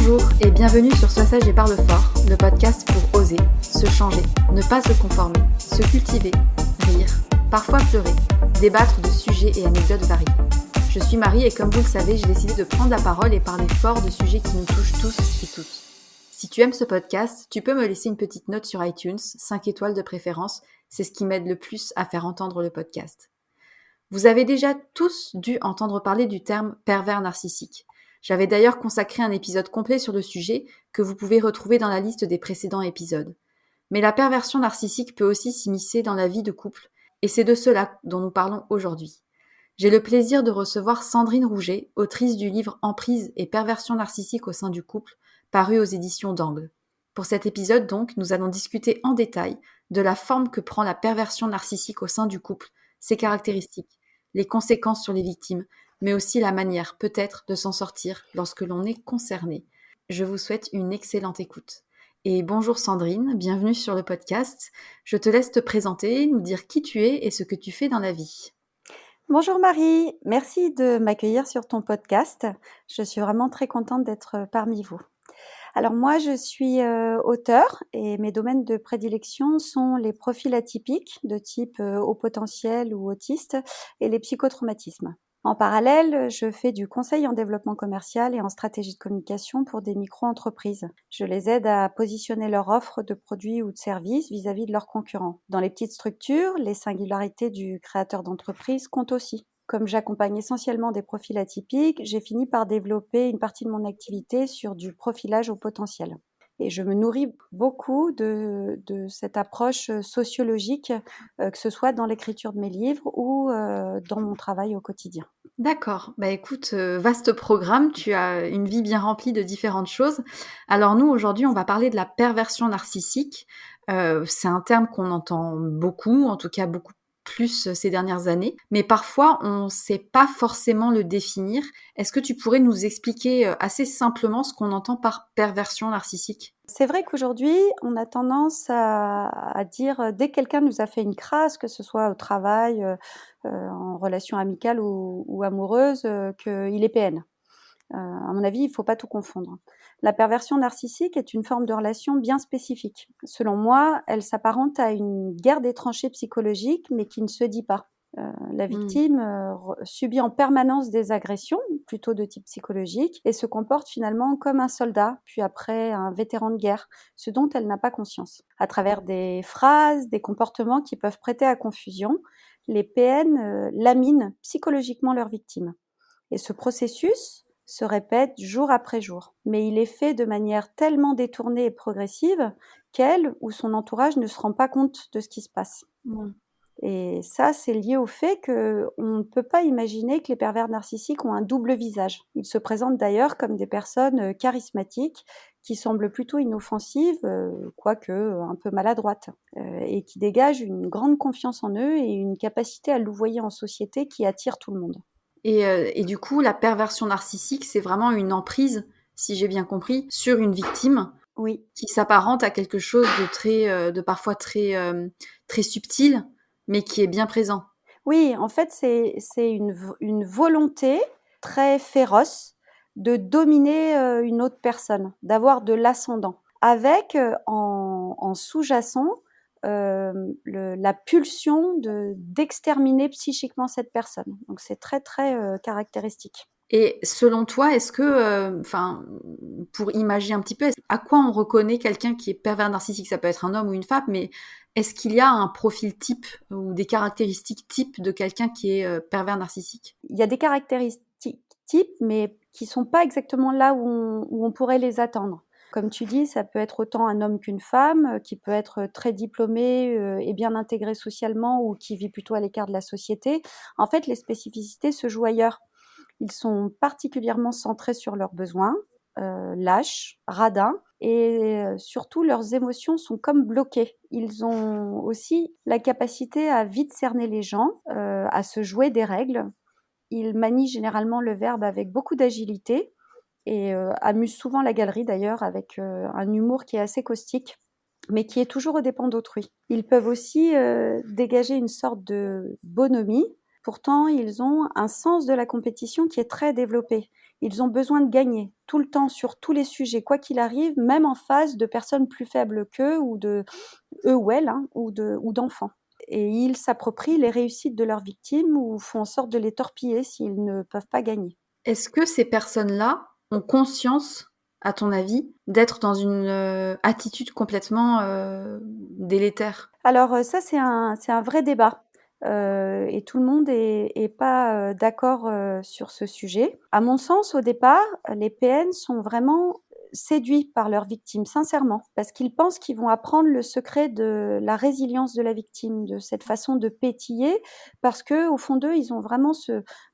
Bonjour et bienvenue sur Sois sage et parle fort, le podcast pour oser, se changer, ne pas se conformer, se cultiver, rire, parfois pleurer, débattre de sujets et anecdotes variés. Je suis Marie et comme vous le savez, j'ai décidé de prendre la parole et parler fort de sujets qui nous touchent tous et toutes. Si tu aimes ce podcast, tu peux me laisser une petite note sur iTunes, 5 étoiles de préférence, c'est ce qui m'aide le plus à faire entendre le podcast. Vous avez déjà tous dû entendre parler du terme pervers narcissique. J'avais d'ailleurs consacré un épisode complet sur le sujet que vous pouvez retrouver dans la liste des précédents épisodes. Mais la perversion narcissique peut aussi s'immiscer dans la vie de couple, et c'est de cela dont nous parlons aujourd'hui. J'ai le plaisir de recevoir Sandrine Rouget, autrice du livre Emprise et perversion narcissique au sein du couple, paru aux éditions d'Angle. Pour cet épisode donc, nous allons discuter en détail de la forme que prend la perversion narcissique au sein du couple, ses caractéristiques, les conséquences sur les victimes, mais aussi la manière, peut-être, de s'en sortir lorsque l'on est concerné. Je vous souhaite une excellente écoute. Et bonjour Sandrine, bienvenue sur le podcast. Je te laisse te présenter, nous dire qui tu es et ce que tu fais dans la vie. Bonjour Marie, merci de m'accueillir sur ton podcast. Je suis vraiment très contente d'être parmi vous. Alors moi, je suis auteure et mes domaines de prédilection sont les profils atypiques de type haut potentiel ou autiste et les psychotraumatismes. En parallèle, je fais du conseil en développement commercial et en stratégie de communication pour des micro-entreprises. Je les aide à positionner leur offre de produits ou de services vis-à-vis de leurs concurrents. Dans les petites structures, les singularités du créateur d'entreprise comptent aussi. Comme j'accompagne essentiellement des profils atypiques, j'ai fini par développer une partie de mon activité sur du profilage au potentiel. Et je me nourris beaucoup de cette approche sociologique, que ce soit dans l'écriture de mes livres ou dans mon travail au quotidien. D'accord, bah écoute, vaste programme, tu as une vie bien remplie de différentes choses. Alors nous, aujourd'hui, on va parler de la perversion narcissique. C'est un terme qu'on entend beaucoup, en tout cas beaucoup plus ces dernières années, mais parfois on ne sait pas forcément le définir. Est-ce que tu pourrais nous expliquer assez simplement ce qu'on entend par perversion narcissique? C'est vrai qu'aujourd'hui, on a tendance à dire, dès que quelqu'un nous a fait une crasse, que ce soit au travail, en relation amicale ou amoureuse, qu'il est PN. À mon avis, il ne faut pas tout confondre. La perversion narcissique est une forme de relation bien spécifique. Selon moi, elle s'apparente à une guerre des tranchées psychologiques, mais qui ne se dit pas. La victime subit en permanence des agressions, plutôt de type psychologique, et se comporte finalement comme un soldat, puis après un vétéran de guerre, ce dont elle n'a pas conscience. À travers des phrases, des comportements qui peuvent prêter à confusion, les PN laminent psychologiquement leurs victimes. Et ce processus se répète jour après jour. Mais il est fait de manière tellement détournée et progressive qu'elle ou son entourage ne se rend pas compte de ce qui se passe. Mmh. Et ça, c'est lié au fait qu'on ne peut pas imaginer que les pervers narcissiques ont un double visage. Ils se présentent d'ailleurs comme des personnes charismatiques qui semblent plutôt inoffensives, quoique un peu maladroites, et qui dégagent une grande confiance en eux et une capacité à louvoyer en société qui attire tout le monde. Et du coup, la perversion narcissique, c'est vraiment une emprise, si j'ai bien compris, sur une victime Oui. qui s'apparente à quelque chose de très, de parfois très, très subtil, mais qui est bien présent. Oui, en fait, c'est une volonté très féroce de dominer, une autre personne, d'avoir de l'ascendant, avec, en sous-jacent, la pulsion d'exterminer psychiquement cette personne. Donc c'est très, très, caractéristique. Et selon toi, est-ce que, enfin, pour imaginer un petit peu, à quoi on reconnaît quelqu'un qui est pervers narcissique? Ça peut être un homme ou une femme, mais est-ce qu'il y a un profil type ou des caractéristiques types de quelqu'un qui est, pervers narcissique? Il y a des caractéristiques types, mais qui sont pas exactement là où on pourrait les attendre. Comme tu dis, ça peut être autant un homme qu'une femme, qui peut être très diplômé, et bien intégré socialement ou qui vit plutôt à l'écart de la société. En fait, les spécificités se jouent ailleurs. Ils sont particulièrement centrés sur leurs besoins, lâches, radins et surtout leurs émotions sont comme bloquées. Ils ont aussi la capacité à vite cerner les gens, à se jouer des règles. Ils manient généralement le verbe avec beaucoup d'agilité et amusent souvent la galerie d'ailleurs avec un humour qui est assez caustique, mais qui est toujours aux dépens d'autrui. Ils peuvent aussi dégager une sorte de bonhomie. Pourtant, ils ont un sens de la compétition qui est très développé. Ils ont besoin de gagner tout le temps sur tous les sujets, quoi qu'il arrive, même en face de personnes plus faibles qu'eux ou de eux ou elles, hein, ou d'enfants. Et ils s'approprient les réussites de leurs victimes ou font en sorte de les torpiller s'ils ne peuvent pas gagner. Est-ce que ces personnes-là ont conscience, à ton avis, d'être dans une attitude complètement délétère? Alors ça, c'est un vrai débat. Et tout le monde est pas d'accord sur ce sujet. À mon sens, au départ, les PN sont vraiment séduits par leurs victimes, sincèrement, parce qu'ils pensent qu'ils vont apprendre le secret de la résilience de la victime, de cette façon de pétiller, parce que au fond d'eux, ils ont vraiment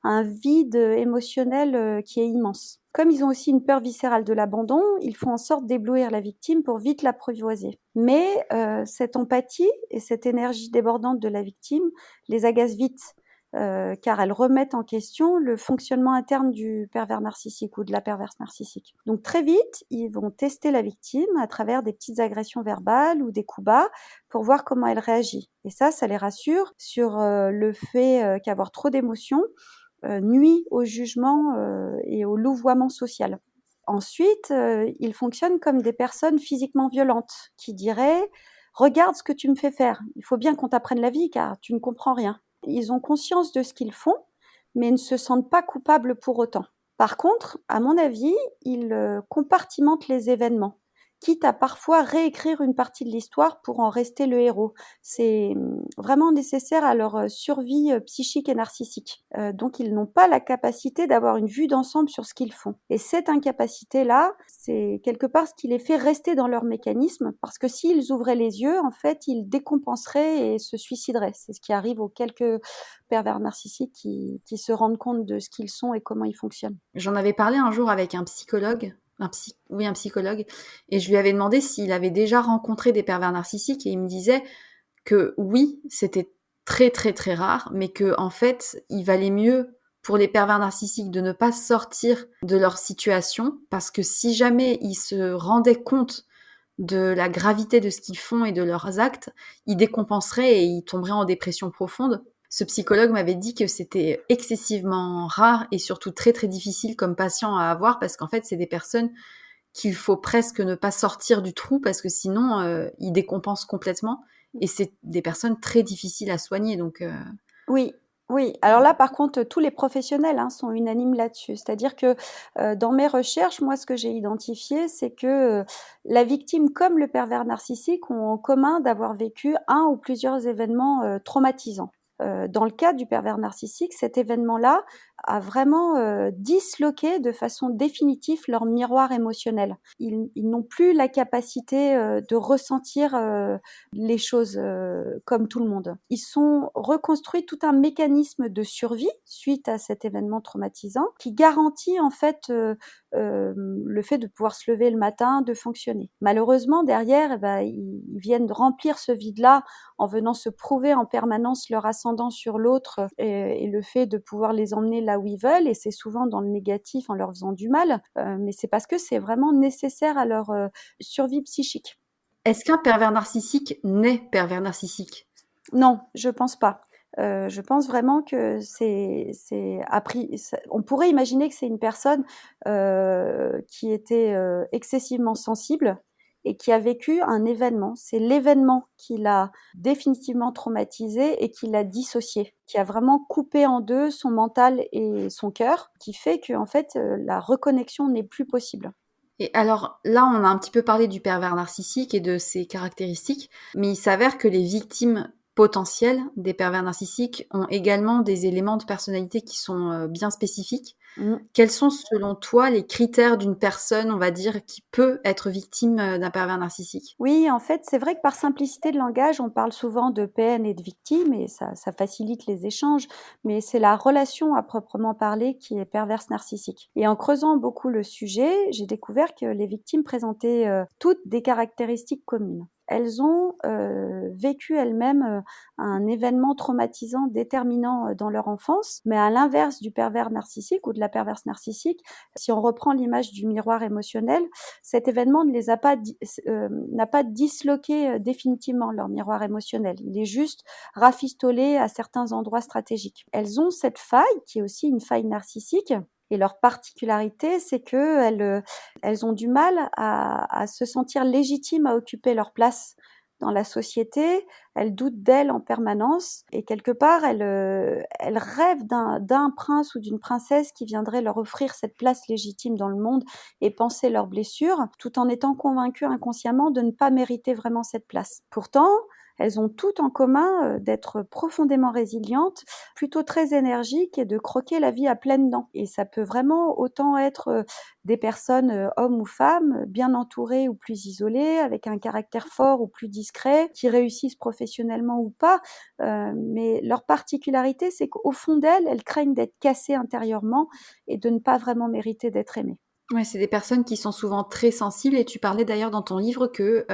un vide émotionnel qui est immense. Comme ils ont aussi une peur viscérale de l'abandon, ils font en sorte d'éblouir la victime pour vite l'apprivoiser. Mais cette empathie et cette énergie débordante de la victime les agacent vite, car elles remettent en question le fonctionnement interne du pervers narcissique ou de la perverse narcissique. Donc très vite, ils vont tester la victime à travers des petites agressions verbales ou des coups bas pour voir comment elle réagit. Et ça les rassure sur le fait qu'avoir trop d'émotions nuit au jugement et au louvoiement social. Ensuite, ils fonctionnent comme des personnes physiquement violentes qui diraient: «Regarde ce que tu me fais faire, il faut bien qu'on t'apprenne la vie car tu ne comprends rien». Ils ont conscience de ce qu'ils font, mais ne se sentent pas coupables pour autant. Par contre, à mon avis, ils compartimentent les événements, quitte à parfois réécrire une partie de l'histoire pour en rester le héros. C'est vraiment nécessaire à leur survie psychique et narcissique. Donc ils n'ont pas la capacité d'avoir une vue d'ensemble sur ce qu'ils font. Et cette incapacité-là, c'est quelque part ce qui les fait rester dans leur mécanisme, parce que s'ils ouvraient les yeux, en fait, ils décompenseraient et se suicideraient. C'est ce qui arrive aux quelques pervers narcissiques qui se rendent compte de ce qu'ils sont et comment ils fonctionnent. J'en avais parlé un jour avec un psychologue, un psychologue, et je lui avais demandé s'il avait déjà rencontré des pervers narcissiques, et il me disait que oui, c'était très très très rare, mais que en fait, il valait mieux pour les pervers narcissiques de ne pas sortir de leur situation, parce que si jamais ils se rendaient compte de la gravité de ce qu'ils font et de leurs actes, ils décompenseraient et ils tomberaient en dépression profonde. Ce psychologue m'avait dit que c'était excessivement rare et surtout très très difficile comme patient à avoir, parce qu'en fait, c'est des personnes qu'il faut presque ne pas sortir du trou, parce que sinon, ils décompensent complètement, et c'est des personnes très difficiles à soigner. Donc, Oui, oui. Alors là, par contre, tous les professionnels sont unanimes là-dessus. C'est-à-dire que dans mes recherches, moi, ce que j'ai identifié, c'est que la victime comme le pervers narcissique ont en commun d'avoir vécu un ou plusieurs événements traumatisants. Dans le cas du pervers narcissique, cet événement-là a vraiment disloqué de façon définitive leur miroir émotionnel. Ils n'ont plus la capacité de ressentir les choses comme tout le monde. Ils sont reconstruits tout un mécanisme de survie suite à cet événement traumatisant qui garantit en fait le fait de pouvoir se lever le matin, de fonctionner. Malheureusement, derrière, ils viennent remplir ce vide-là en venant se prouver en permanence leur ascendant sur l'autre et le fait de pouvoir les emmener là où ils veulent, et c'est souvent dans le négatif en leur faisant du mal, mais c'est parce que c'est vraiment nécessaire à leur survie psychique. est-ce qu'un pervers narcissique naît pervers narcissique? Non, je pense pas. Je pense vraiment que on pourrait imaginer que c'est une personne qui était excessivement sensible et qui a vécu un événement. C'est l'événement qui l'a définitivement traumatisé et qui l'a dissocié, qui a vraiment coupé en deux son mental et son cœur, qui fait que en fait la reconnexion n'est plus possible. Et alors là, on a un petit peu parlé du pervers narcissique et de ses caractéristiques, mais il s'avère que les victimes potentielles des pervers narcissiques ont également des éléments de personnalité qui sont bien spécifiques. Mmh. Quels sont, selon toi, les critères d'une personne, on va dire, qui peut être victime d'un pervers narcissique? Oui, en fait, c'est vrai que par simplicité de langage, on parle souvent de peine et de victime et ça facilite les échanges, mais c'est la relation à proprement parler qui est perverse narcissique. Et en creusant beaucoup le sujet, j'ai découvert que les victimes présentaient toutes des caractéristiques communes. Elles ont vécu elles-mêmes un événement traumatisant déterminant dans leur enfance, mais à l'inverse du pervers narcissique ou de la perverse narcissique, si on reprend l'image du miroir émotionnel, cet événement ne les a pas n'a pas disloqué définitivement leur miroir émotionnel. Il est juste rafistolé à certains endroits stratégiques. Elles ont cette faille, qui est aussi une faille narcissique, Et leur particularité, c'est qu'elles ont du mal à se sentir légitimes à occuper leur place dans la société. Elles doutent d'elles en permanence et quelque part, elles rêvent d'un prince ou d'une princesse qui viendrait leur offrir cette place légitime dans le monde et panser leurs blessures, tout en étant convaincues inconsciemment de ne pas mériter vraiment cette place. Pourtant, elles ont toutes en commun d'être profondément résilientes, plutôt très énergiques et de croquer la vie à pleines dents. Et ça peut vraiment autant être des personnes, hommes ou femmes, bien entourées ou plus isolées, avec un caractère fort ou plus discret, qui réussissent professionnellement ou pas. Mais leur particularité, c'est qu'au fond d'elles, elles craignent d'être cassées intérieurement et de ne pas vraiment mériter d'être aimées. Ouais, c'est des personnes qui sont souvent très sensibles et tu parlais d'ailleurs dans ton livre que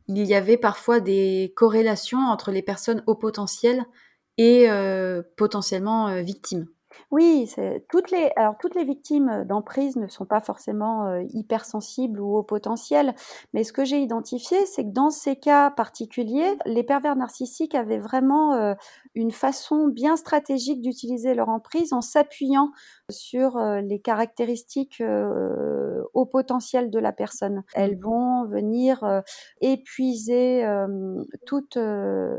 il y avait parfois des corrélations entre les personnes au potentiel et potentiellement victimes. Oui, toutes les victimes d'emprise ne sont pas forcément hypersensibles ou au potentiel, mais ce que j'ai identifié, c'est que dans ces cas particuliers, les pervers narcissiques avaient vraiment une façon bien stratégique d'utiliser leur emprise en s'appuyant sur les caractéristiques au potentiel de la personne. Elles vont venir épuiser toute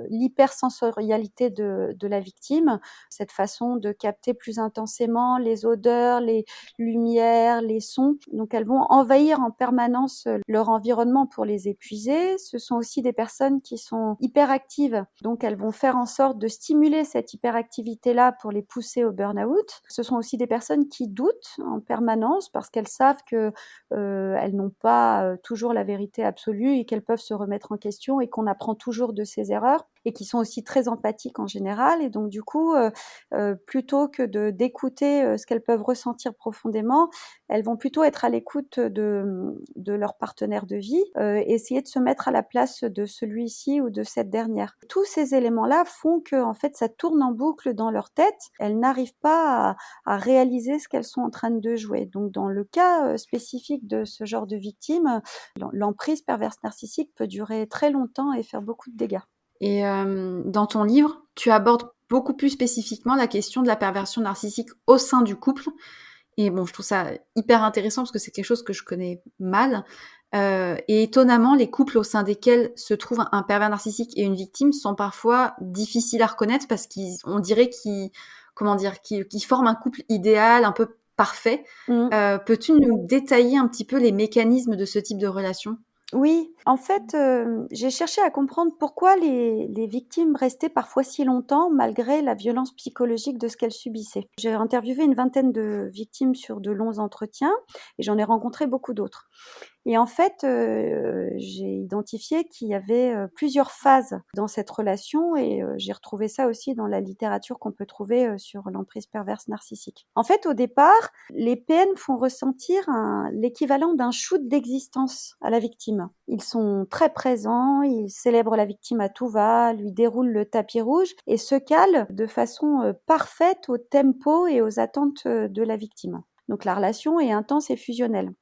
l'hypersensorialité de la victime, cette façon de capter plus intensément les odeurs, les lumières, les sons. Donc elles vont envahir en permanence leur environnement pour les épuiser. Ce sont aussi des personnes qui sont hyperactives, donc elles vont faire en sorte de stimuler cette hyperactivité-là pour les pousser au burn-out. Ce sont aussi des personnes qui doutent en permanence parce qu'elles savent que elles n'ont pas toujours la vérité absolue et qu'elles peuvent se remettre en question et qu'on apprend toujours de ses erreurs et qui sont aussi très empathiques en général. Et donc du coup, plutôt que d'écouter ce qu'elles peuvent ressentir profondément, elles vont plutôt être à l'écoute de leur partenaire de vie, essayer de se mettre à la place de celui-ci ou de cette dernière. Tous ces éléments-là font que en fait, ça tourne en boucle dans leur tête. Elles n'arrivent pas à réaliser ce qu'elles sont en train de jouer. Donc dans le cas spécifique de ce genre de victime, l'emprise perverse narcissique peut durer très longtemps et faire beaucoup de dégâts. Et dans ton livre, tu abordes beaucoup plus spécifiquement la question de la perversion narcissique au sein du couple. Et bon, je trouve ça hyper intéressant parce que c'est quelque chose que je connais mal. Et étonnamment, les couples au sein desquels se trouve un pervers narcissique et une victime sont parfois difficiles à reconnaître parce qu'on dirait qu'ils forment un couple idéal, un peu parfait. Peux-tu nous détailler un petit peu les mécanismes de ce type de relation ? Oui, en fait, j'ai cherché à comprendre pourquoi les victimes restaient parfois si longtemps malgré la violence psychologique de ce qu'elles subissaient. J'ai interviewé une vingtaine de victimes sur de longs entretiens et j'en ai rencontré beaucoup d'autres. Et en fait, j'ai identifié qu'il y avait plusieurs phases dans cette relation et j'ai retrouvé ça aussi dans la littérature qu'on peut trouver sur l'emprise perverse narcissique. En fait, au départ, les PN font ressentir l'équivalent d'un shoot d'existence à la victime. Ils sont très présents, ils célèbrent la victime à tout va, lui déroulent le tapis rouge et se calent de façon parfaite au tempo et aux attentes de la victime. Donc la relation est intense et fusionnelle.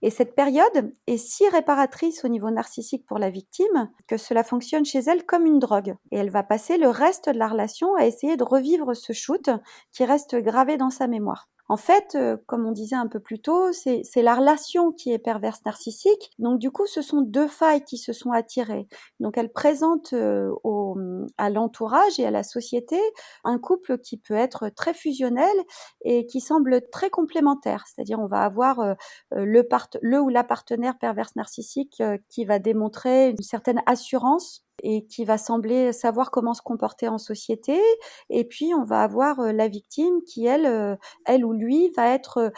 Et cette période est si réparatrice au niveau narcissique pour la victime que cela fonctionne chez elle comme une drogue. Et elle va passer le reste de la relation à essayer de revivre ce shoot qui reste gravé dans sa mémoire. En fait, comme on disait un peu plus tôt, c'est la relation qui est perverse narcissique. Donc du coup, ce sont deux failles qui se sont attirées. Donc elle présente à l'entourage et à la société un couple qui peut être très fusionnel et qui semble très complémentaire. C'est-à-dire on va avoir le ou la partenaire perverse narcissique qui va démontrer une certaine assurance et qui va sembler savoir comment se comporter en société. Et puis, on va avoir la victime qui, elle ou lui, va être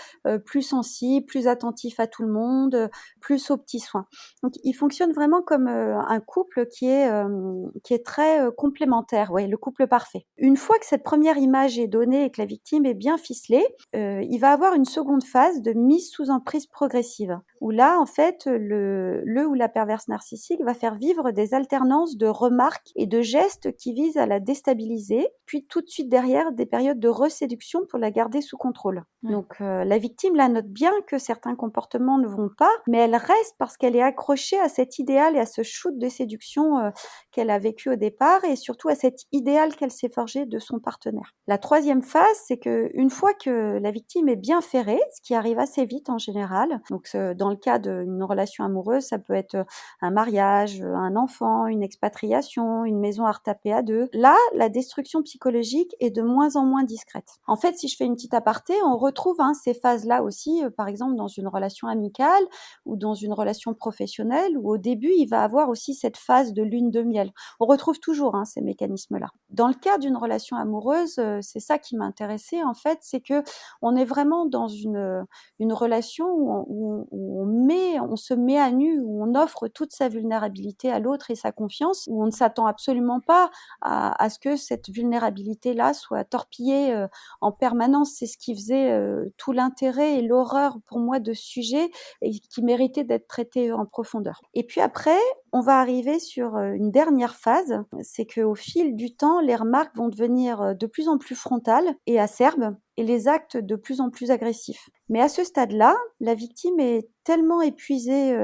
plus sensible, plus attentif à tout le monde, plus aux petits soins. Donc, il fonctionne vraiment comme un couple qui est très complémentaire, ouais, le couple parfait. Une fois que cette première image est donnée et que la victime est bien ficelée, il va avoir une seconde phase de mise sous emprise progressive, où là, en fait, le ou la perverse narcissique va faire vivre des alternances séquence de remarques et de gestes qui visent à la déstabiliser, puis tout de suite derrière, des périodes de reséduction pour la garder sous contrôle. Ouais. Donc la victime là note bien que certains comportements ne vont pas, mais elle reste parce qu'elle est accrochée à cet idéal et à ce shoot de séduction qu'elle a vécu au départ et surtout à cet idéal qu'elle s'est forgé de son partenaire. La troisième phase, c'est que une fois que la victime est bien ferrée, ce qui arrive assez vite en général, donc dans le cas d'une relation amoureuse, ça peut être un mariage, un enfant, une expatriation, une maison à retaper à deux. Là, la destruction psychologique est de moins en moins discrète. En fait, si je fais une petite aparté, on retrouve ces phases-là aussi, par exemple dans une relation amicale ou dans une relation professionnelle, où au début, il va avoir aussi cette phase de lune de miel. On retrouve toujours ces mécanismes-là. Dans le cas d'une relation amoureuse, c'est ça qui m'intéressait en fait, c'est que on est vraiment dans une relation où on se met à nu, où on offre toute sa vulnérabilité à l'autre et sa confiance, où on ne s'attend absolument pas à ce que cette vulnérabilité-là soit torpillée en permanence. C'est ce qui faisait tout l'intérêt et l'horreur pour moi de ce sujet et qui méritait d'être traité en profondeur. Et puis après, on va arriver sur une dernière phase, c'est qu'au fil du temps, les remarques vont devenir de plus en plus frontales et acerbes et les actes de plus en plus agressifs. Mais à ce stade-là, la victime est tellement épuisée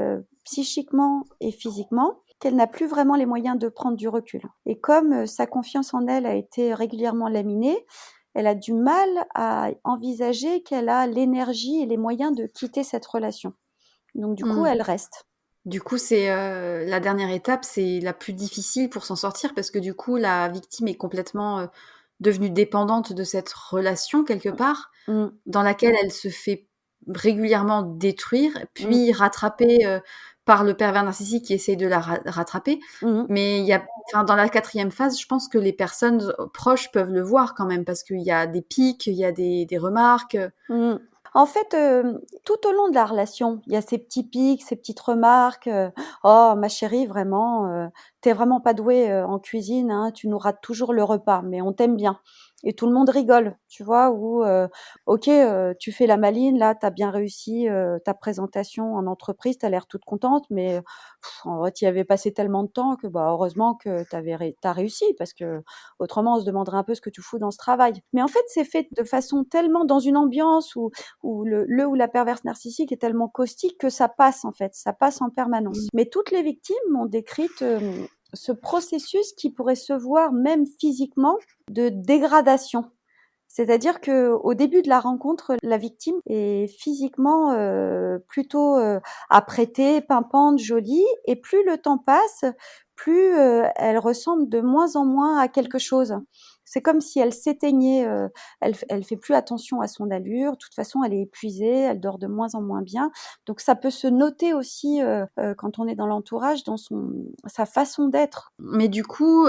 psychiquement et physiquement qu'elle n'a plus vraiment les moyens de prendre du recul. Et comme sa confiance en elle a été régulièrement laminée, elle a du mal à envisager qu'elle a l'énergie et les moyens de quitter cette relation. Donc du coup, elle reste. Du coup, c'est la dernière étape, c'est la plus difficile pour s'en sortir parce que du coup, la victime est complètement devenue dépendante de cette relation quelque part, dans laquelle elle se fait régulièrement détruire, puis rattraper par le pervers narcissique qui essaye de la rattraper. Mais il y a, dans la quatrième phase, je pense que les personnes proches peuvent le voir quand même parce qu'il y a des pics, il y a des remarques. En fait, tout au long de la relation, il y a ces petits pics, ces petites remarques, «Oh ma chérie vraiment, tu vraiment pas douée, en cuisine, hein, tu nous rates toujours le repas, mais on t'aime bien» et tout le monde rigole, tu vois? Ou «OK, tu fais la maline là, tu as bien réussi, ta présentation en entreprise, tu as l'air toute contente, mais en vrai, tu y avais passé tellement de temps que, bah, heureusement que tu as réussi parce qu'autrement on se demanderait un peu ce que tu fous dans ce travail». Mais en fait, c'est fait de façon tellement dans une ambiance où le ou la perverse narcissique est tellement caustique que ça passe en fait, ça passe en permanence. Mais toutes les victimes m'ont décrite ce processus qui pourrait se voir même physiquement de dégradation. C'est-à-dire qu'au début de la rencontre, la victime est physiquement plutôt apprêtée, pimpante, jolie, et plus le temps passe, plus elle ressemble de moins en moins à quelque chose. C'est comme si elle s'éteignait, elle fait plus attention à son allure. De toute façon, elle est épuisée, elle dort de moins en moins bien. Donc ça peut se noter aussi quand on est dans l'entourage, dans sa façon d'être. Mais du coup,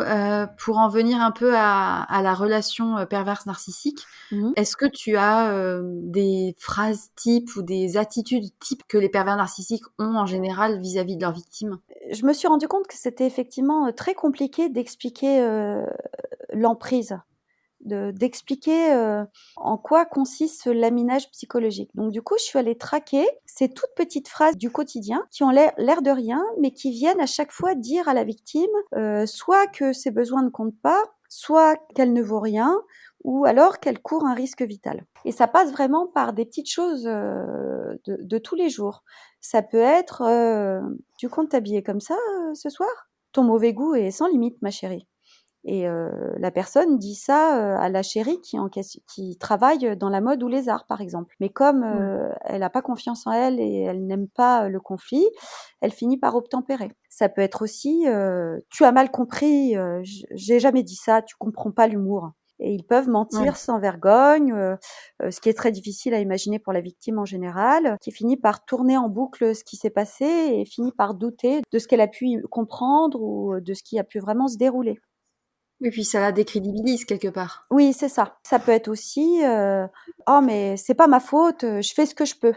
pour en venir un peu à la relation perverse narcissique, est-ce que tu as des phrases types ou des attitudes types que les pervers narcissiques ont en général vis-à-vis de leurs victimes? Je me suis rendu compte que c'était effectivement très compliqué d'expliquer l'emprise, d'expliquer en quoi consiste ce laminage psychologique. Donc du coup, je suis allée traquer ces toutes petites phrases du quotidien qui ont l'air de rien, mais qui viennent à chaque fois dire à la victime soit que ses besoins ne comptent pas, soit qu'elle ne vaut rien, ou alors qu'elle court un risque vital. Et ça passe vraiment par des petites choses de tous les jours. Ça peut être tu comptes t'habiller comme ça ce soir? Ton mauvais goût est sans limite, ma chérie. Et la personne dit ça à la chérie qui travaille dans la mode ou les arts, par exemple. Mais comme elle n'a pas confiance en elle et elle n'aime pas le conflit, elle finit par obtempérer. Ça peut être aussi tu as mal compris, j'ai jamais dit ça, tu comprends pas l'humour. Et ils peuvent mentir sans vergogne, ce qui est très difficile à imaginer pour la victime en général, qui finit par tourner en boucle ce qui s'est passé et finit par douter de ce qu'elle a pu comprendre ou de ce qui a pu vraiment se dérouler. Oui, puis ça la décrédibilise quelque part. Oui, c'est ça. Ça peut être aussi, «Oh mais c'est pas ma faute, je fais ce que je peux»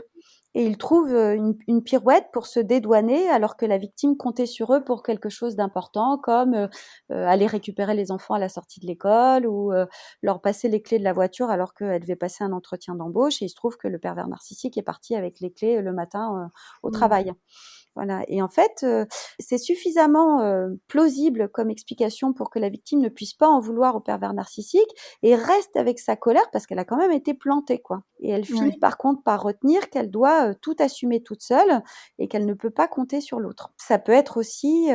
et ils trouvent, une pirouette pour se dédouaner alors que la victime comptait sur eux pour quelque chose d'important comme, aller récupérer les enfants à la sortie de l'école ou, leur passer les clés de la voiture alors qu'elle devait passer un entretien d'embauche et il se trouve que le pervers narcissique est parti avec les clés, le matin, au travail. Voilà et en fait, c'est suffisamment, plausible comme explication pour que la victime ne puisse pas en vouloir au pervers narcissique et reste avec sa colère parce qu'elle a quand même été plantée, quoi et elle finit Ouais. par contre par retenir qu'elle doit, tout assumer toute seule et qu'elle ne peut pas compter sur l'autre. Ça peut être aussi,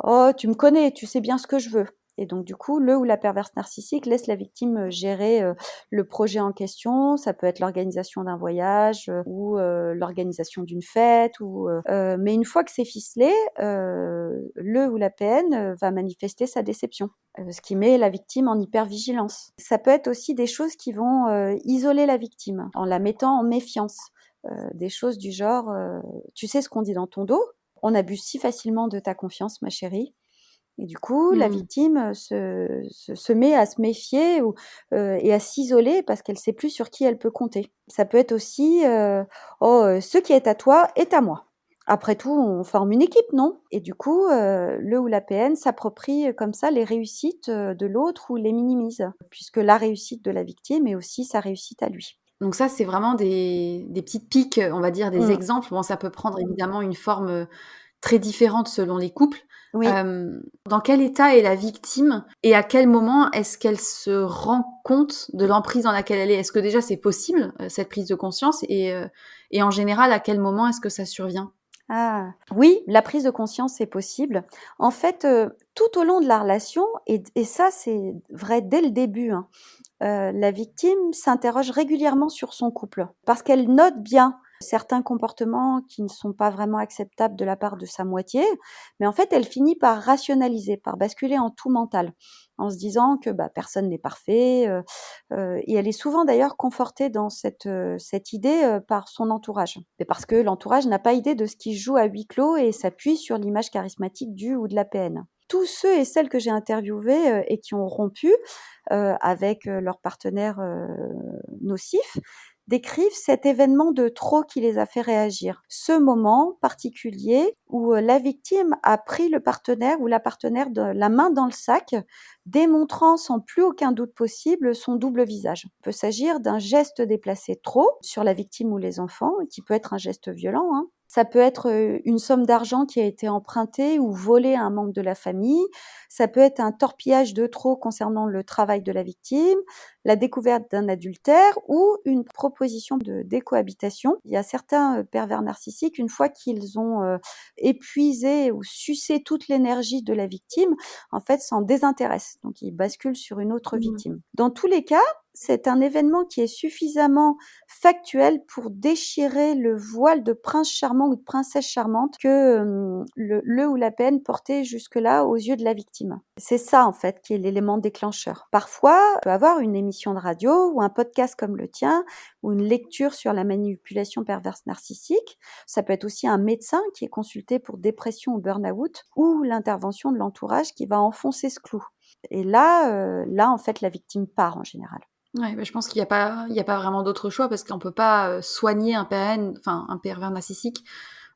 «Oh, tu me connais, tu sais bien ce que je veux» et donc du coup, le ou la perverse narcissique laisse la victime, gérer, le projet en question. Ça peut être l'organisation d'un voyage, ou l'organisation d'une fête ou mais une fois que c'est ficelé, le ou la PN, va manifester sa déception, ce qui met la victime en hypervigilance. Ça peut être aussi des choses qui vont, isoler la victime en la mettant en méfiance, des choses du genre, «Tu sais ce qu'on dit dans ton dos? On abuse si facilement de ta confiance, ma chérie». Et du coup, la Mmh. victime, se met à se méfier ou et à s'isoler parce qu'elle sait plus sur qui elle peut compter. Ça peut être aussi, «Oh, ce qui est à toi est à moi. Après tout, on forme une équipe, non?» et du coup, le ou la PN s'approprie, comme ça les réussites, de l'autre ou les minimise, puisque la réussite de la victime est aussi sa réussite à lui. Donc ça, c'est vraiment des petites piques, on va dire des Mmh. exemples. Bon, ça peut prendre évidemment une forme, très différente selon les couples. Oui. Dans quel état est la victime et à quel moment est-ce qu'elle se rend compte de l'emprise dans laquelle elle est? Est-ce que déjà c'est possible, cette prise de conscience et en général, à quel moment est-ce que ça survient? Ah! Oui, la prise de conscience est possible. En fait, tout au long de la relation et ça, c'est vrai dès le début, hein, la victime s'interroge régulièrement sur son couple parce qu'elle note bien certains comportements qui ne sont pas vraiment acceptables de la part de sa moitié, mais en fait, elle finit par rationaliser, par basculer en tout mental, en se disant que, bah, personne n'est parfait, et elle est souvent d'ailleurs confortée dans cette idée, par son entourage. Mais parce que l'entourage n'a pas idée de ce qui se joue à huis clos et s'appuie sur l'image charismatique du ou de la PN. Tous ceux et celles que j'ai interviewés, et qui ont rompu, avec, leur partenaire, nocif, décrivent cet événement de trop qui les a fait réagir. Ce moment particulier où, la victime a pris le partenaire ou la partenaire de la main dans le sac, démontrant sans plus aucun doute possible son double visage. Il peut s'agir d'un geste déplacé trop sur la victime ou les enfants, qui peut être un geste violent, hein. Ça peut être, une somme d'argent qui a été empruntée ou volée à un membre de la famille. Ça peut être un torpillage de trop concernant le travail de la victime, la découverte d'un adultère ou une proposition de décohabitation. Il y a certains, pervers narcissiques, une fois qu'ils ont, épuisé ou sucé toute l'énergie de la victime, en fait, s'en désintéressent. Donc ils basculent sur une autre Mmh. victime. Dans tous les cas, c'est un événement qui est suffisamment factuel pour déchirer le voile de prince charmant ou de princesse charmante que, le ou la peine portait jusque-là aux yeux de la victime. C'est ça, en fait, qui est l'élément déclencheur. Parfois, on peut avoir une émission de radio ou un podcast comme le tien ou une lecture sur la manipulation perverse narcissique. Ça peut être aussi un médecin qui est consulté pour dépression ou burn-out ou l'intervention de l'entourage qui va enfoncer ce clou et là, en fait, la victime part en général. Ouais, bah, je pense qu'il y a pas vraiment d'autre choix parce qu'on peut pas, soigner un pervers narcissique,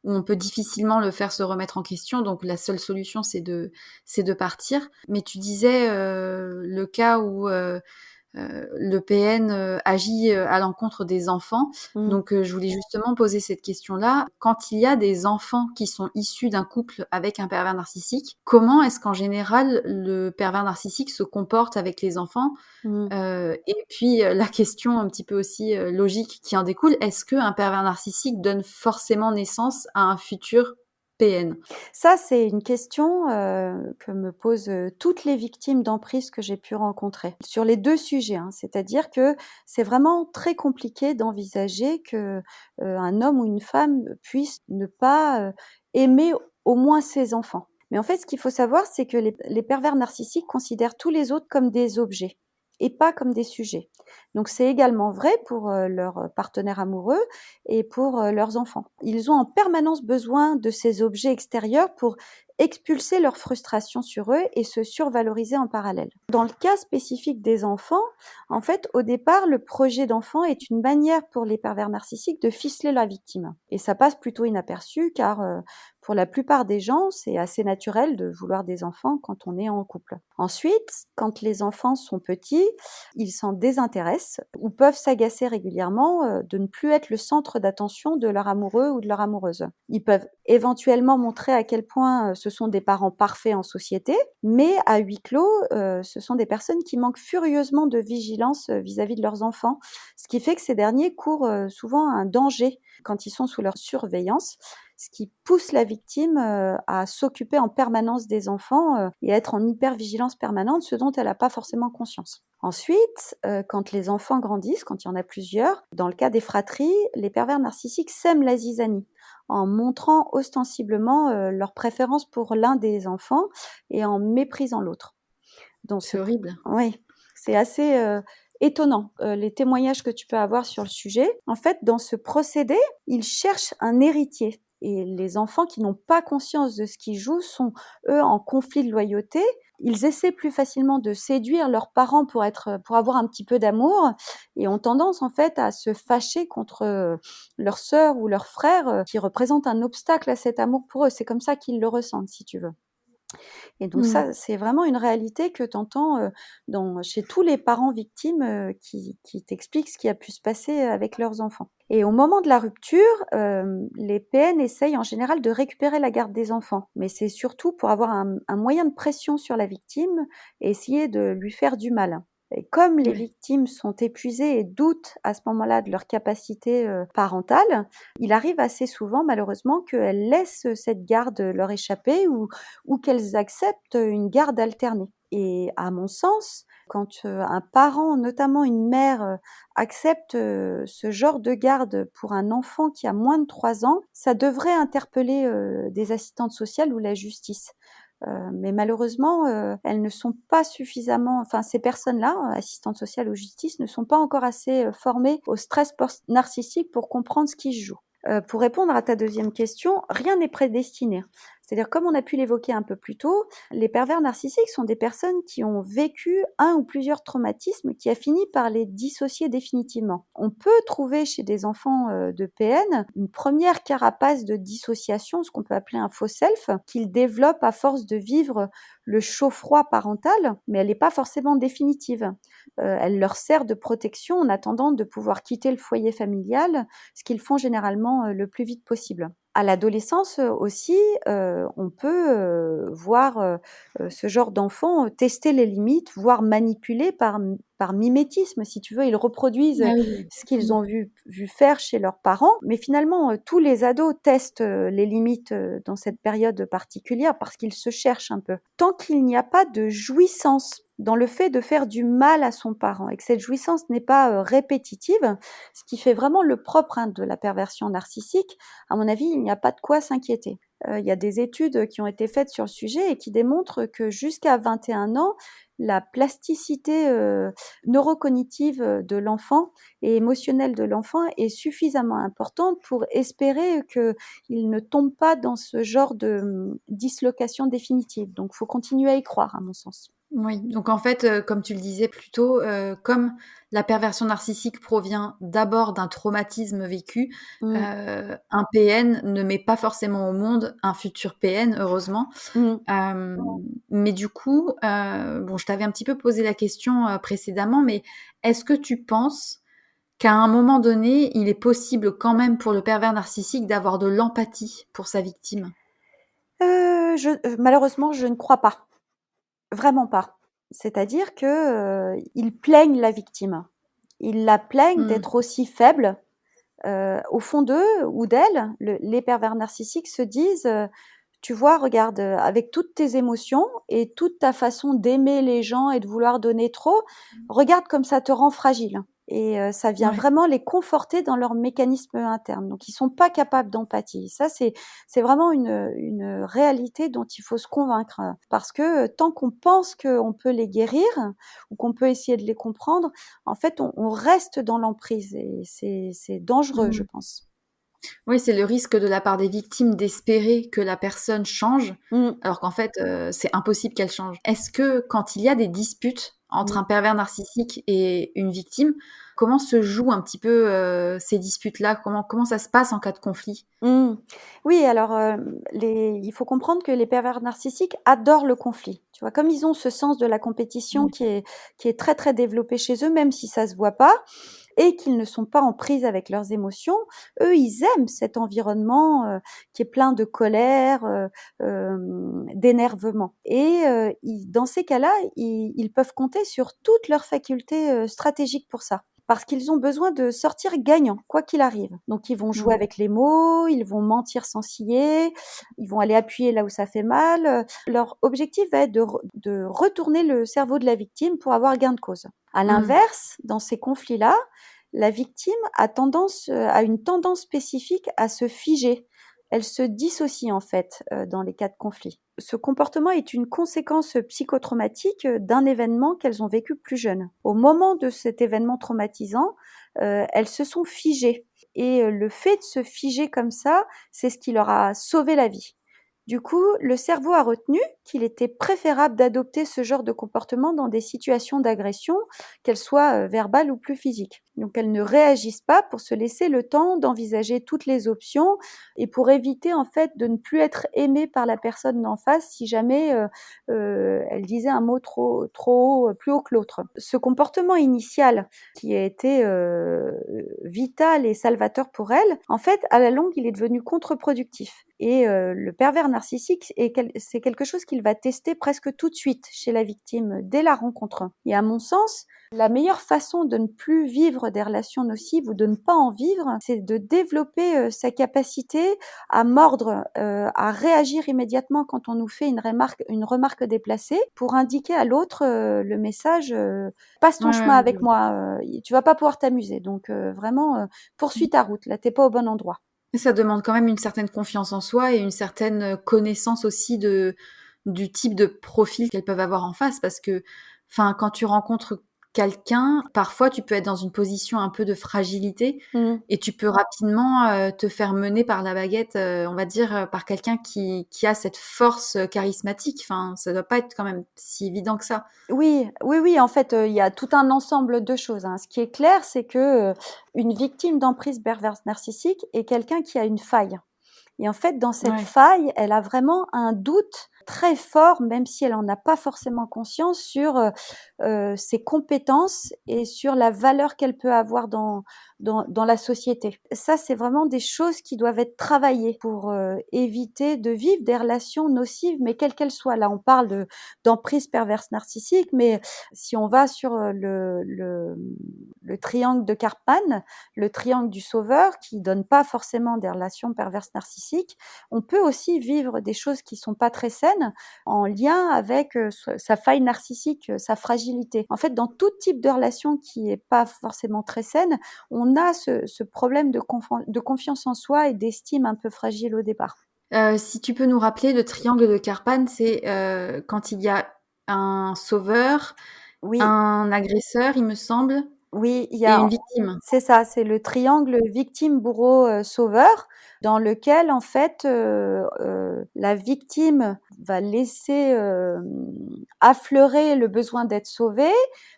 où on peut difficilement le faire se remettre en question, donc la seule solution c'est de partir. Mais tu disais, le cas où, le PN, agit, à l'encontre des enfants. Mmh. Donc, je voulais justement poser cette question-là. Quand il y a des enfants qui sont issus d'un couple avec un pervers narcissique, comment est-ce qu'en général le pervers narcissique se comporte avec les enfants? Mmh. Et puis, la question un petit peu aussi, logique qui en découle, est-ce qu'un pervers narcissique donne forcément naissance à un futur PN? Ça, c'est une question, que me posent, toutes les victimes d'emprise que j'ai pu rencontrer, sur les 2 sujets, hein. C'est-à-dire que c'est vraiment très compliqué d'envisager que, un homme ou une femme puisse ne pas, aimer au moins ses enfants. Mais en fait, ce qu'il faut savoir, c'est que les pervers narcissiques considèrent tous les autres comme des objets et pas comme des sujets. Donc c'est également vrai pour, leurs partenaires amoureux et pour, leurs enfants. Ils ont en permanence besoin de ces objets extérieurs pour expulser leur frustration sur eux et se survaloriser en parallèle. Dans le cas spécifique des enfants, en fait, au départ, le projet d'enfant est une manière pour les pervers narcissiques de ficeler la victime. Et ça passe plutôt inaperçu car pour la plupart des gens, c'est assez naturel de vouloir des enfants quand on est en couple. Ensuite, quand les enfants sont petits, ils s'en désintéressent ou peuvent s'agacer régulièrement de ne plus être le centre d'attention de leur amoureux ou de leur amoureuse. Ils peuvent éventuellement montrer à quel point ce sont des parents parfaits en société, mais à huis clos, ce sont des personnes qui manquent furieusement de vigilance vis-à-vis de leurs enfants, ce qui fait que ces derniers courent souvent un danger quand ils sont sous leur surveillance, ce qui pousse la victime à s'occuper en permanence des enfants et à être en hypervigilance permanente, ce dont elle n'a pas forcément conscience. Ensuite, quand les enfants grandissent, quand il y en a plusieurs, dans le cas des fratries, les pervers narcissiques sèment la zizanie en montrant ostensiblement leur préférence pour l'un des enfants et en méprisant l'autre. C'est horrible. Oui, c'est assez étonnant, les témoignages que tu peux avoir sur le sujet. En fait, dans ce procédé, ils cherchent un héritier et les enfants qui n'ont pas conscience de ce qu'ils jouent sont, eux, en conflit de loyauté. Ils essaient plus facilement de séduire leurs parents pour avoir un petit peu d'amour et ont tendance, en fait, à se fâcher contre leur sœur ou leur frère qui représentent un obstacle à cet amour pour eux. C'est comme ça qu'ils le ressentent, si tu veux. Et donc ça, c'est vraiment une réalité que tu entends chez tous les parents victimes qui t'expliquent ce qui a pu se passer avec leurs enfants. Et au moment de la rupture, les PN essayent en général de récupérer la garde des enfants. Mais c'est surtout pour avoir un moyen de pression sur la victime et essayer de lui faire du mal. Et comme les victimes sont épuisées et doutent à ce moment-là de leur capacité parentale, il arrive assez souvent, malheureusement, qu'elles laissent cette garde leur échapper ou qu'elles acceptent une garde alternée. Et à mon sens, quand un parent, notamment une mère, accepte ce genre de garde pour un enfant qui a moins de 3 ans, ça devrait interpeller des assistantes sociales ou la justice. Mais malheureusement, elles ne sont pas suffisamment, enfin ces personnes-là, assistantes sociales ou justice, ne sont pas encore assez formées au stress post-narcissique pour comprendre ce qui se joue. Pour répondre à ta deuxième question, rien n'est prédestiné. C'est-à-dire, comme on a pu l'évoquer un peu plus tôt, les pervers narcissiques sont des personnes qui ont vécu un ou plusieurs traumatismes qui a fini par les dissocier définitivement. On peut trouver chez des enfants de PN une première carapace de dissociation, ce qu'on peut appeler un faux self, qu'ils développent à force de vivre le chaud-froid parental, mais elle n'est pas forcément définitive. Elle leur sert de protection en attendant de pouvoir quitter le foyer familial, ce qu'ils font généralement le plus vite possible. À l'adolescence aussi, on peut voir ce genre d'enfants tester les limites, voire manipuler par mimétisme, si tu veux. Ils reproduisent ce qu'ils ont vu faire chez leurs parents, mais finalement, tous les ados testent les limites dans cette période particulière parce qu'ils se cherchent un peu. Tant qu'il n'y a pas de jouissance dans le fait de faire du mal à son parent et que cette jouissance n'est pas répétitive, ce qui fait vraiment le propre de la perversion narcissique, à mon avis, il n'y a pas de quoi s'inquiéter. Il y a des études qui ont été faites sur le sujet et qui démontrent que jusqu'à 21 ans, la plasticité neurocognitive de l'enfant et émotionnelle de l'enfant est suffisamment importante pour espérer qu'il ne tombe pas dans ce genre de dislocation définitive. Donc, il faut continuer à y croire, à mon sens. Oui, donc en fait, comme tu le disais plus tôt, comme la perversion narcissique provient d'abord d'un traumatisme vécu, un PN ne met pas forcément au monde un futur PN, heureusement. Mais du coup, bon, je t'avais un petit peu posé la question précédemment, mais est-ce que tu penses qu'à un moment donné, il est possible quand même pour le pervers narcissique d'avoir de l'empathie pour sa victime? Malheureusement, je ne crois pas. Vraiment pas. C'est-à-dire que ils plaignent la victime. Ils la plaignent d'être aussi faible. Au fond d'eux ou d'elles, les pervers narcissiques se disent tu vois, regarde, avec toutes tes émotions et toute ta façon d'aimer les gens et de vouloir donner trop, regarde comme ça te rend fragile. Et ça vient vraiment les conforter dans leur mécanisme interne. Donc, ils sont pas capables d'empathie. Ça, c'est vraiment une réalité dont il faut se convaincre. Parce que tant qu'on pense qu'on peut les guérir ou qu'on peut essayer de les comprendre, en fait, on reste dans l'emprise et c'est dangereux, je pense. Oui, c'est le risque de la part des victimes d'espérer que la personne change, Mmh. alors qu'en fait, c'est impossible qu'elle change. Est-ce que quand il y a des disputes entre Mmh. un pervers narcissique et une victime, comment se jouent un petit peu, ces disputes-là? Comment ça se passe en cas de conflit? Mmh. Oui, alors, il faut comprendre que les pervers narcissiques adorent le conflit. Tu vois? Comme ils ont ce sens de la compétition Ouais. qui est très, très développé chez eux, même si ça se voit pas et qu'ils ne sont pas en prise avec leurs émotions, eux, ils aiment cet environnement, qui est plein de colère, d'énervement et ils dans ces cas-là, ils peuvent compter sur toutes leurs facultés, stratégiques pour ça. Parce qu'ils ont besoin de sortir gagnants, quoi qu'il arrive. Donc ils vont jouer Ouais. avec les mots, ils vont mentir sans ciller, ils vont aller appuyer là où ça fait mal, leur objectif va être de retourner le cerveau de la victime pour avoir gain de cause. À Mmh. l'inverse, dans ces conflits-là, la victime a une tendance spécifique à se figer. Elle se dissocie en fait, dans les cas de conflit. Ce comportement est une conséquence psychotraumatique, d'un événement qu'elles ont vécu plus jeunes. Au moment de cet événement traumatisant, elles se sont figées et le fait de se figer comme ça, c'est ce qui leur a sauvé la vie. Du coup, le cerveau a retenu qu'il était préférable d'adopter ce genre de comportement dans des situations d'agression, qu'elles soient, verbales ou plus physiques. Donc elles ne réagissent pas pour se laisser le temps d'envisager toutes les options et pour éviter en fait de ne plus être aimées par la personne d'en face si jamais, elle disait un mot trop haut, plus haut que l'autre. Ce comportement initial qui a été, vital et salvateur pour elle, en fait, à la longue, il est devenu contre-productif et le pervers narcissique c'est quelque chose qu'il va tester presque tout de suite chez la victime, dès la rencontre et à mon sens, la meilleure façon de ne plus vivre des relations nocives ou de ne pas en vivre, c'est de développer, sa capacité à mordre, à réagir immédiatement quand on nous fait une remarque déplacée pour indiquer à l'autre, le message, «Passe Ouais, ton chemin ouais, je avec vois. moi, tu vas pas pouvoir t'amuser donc vraiment, poursuis ta route, là, tu es pas au bon endroit». Et ça demande quand même une certaine confiance en soi et une certaine, connaissance aussi du type de profil qu'elles peuvent avoir en face parce que, enfin, quand tu rencontres quelqu'un, parfois tu peux être dans une position un peu de fragilité Mmh. et tu peux rapidement, te faire mener par la baguette, on va dire, par quelqu'un qui a cette force, charismatique. Enfin, ça doit pas être quand même si évident que ça. Oui, oui, oui, en fait, il y a tout un ensemble de choses, hein. Ce qui est clair, c'est que, une victime d'emprise perverse narcissique est quelqu'un qui a une faille. Et en fait, dans cette Ouais. faille, elle a vraiment un doute très fort, même si elle en a pas forcément conscience, sur, ses compétences et sur la valeur qu'elle peut avoir dans la société. Ça, c'est vraiment des choses qui doivent être travaillées pour, éviter de vivre des relations nocives, mais quelles qu'elles soient. Là, on parle d'emprise perverse narcissique, mais si on va sur, le triangle de Karpman, le triangle du sauveur qui donne pas forcément des relations perverses narcissiques, on peut aussi vivre des choses qui sont pas très saines en lien avec, sa faille narcissique, sa fragilité. En fait, dans tout type de relation qui est pas forcément très saine, on a ce problème de confiance en soi et d'estime un peu fragile au départ. Si tu peux nous rappeler le triangle de Karpman, c'est, quand il y a un sauveur, Oui, un agresseur, il me semble, oui, il y et a une victime. c'est ça, c'est le triangle victime, bourreau, sauveur, dans lequel en fait, la victime va laisser, affleurer le besoin d'être sauvée.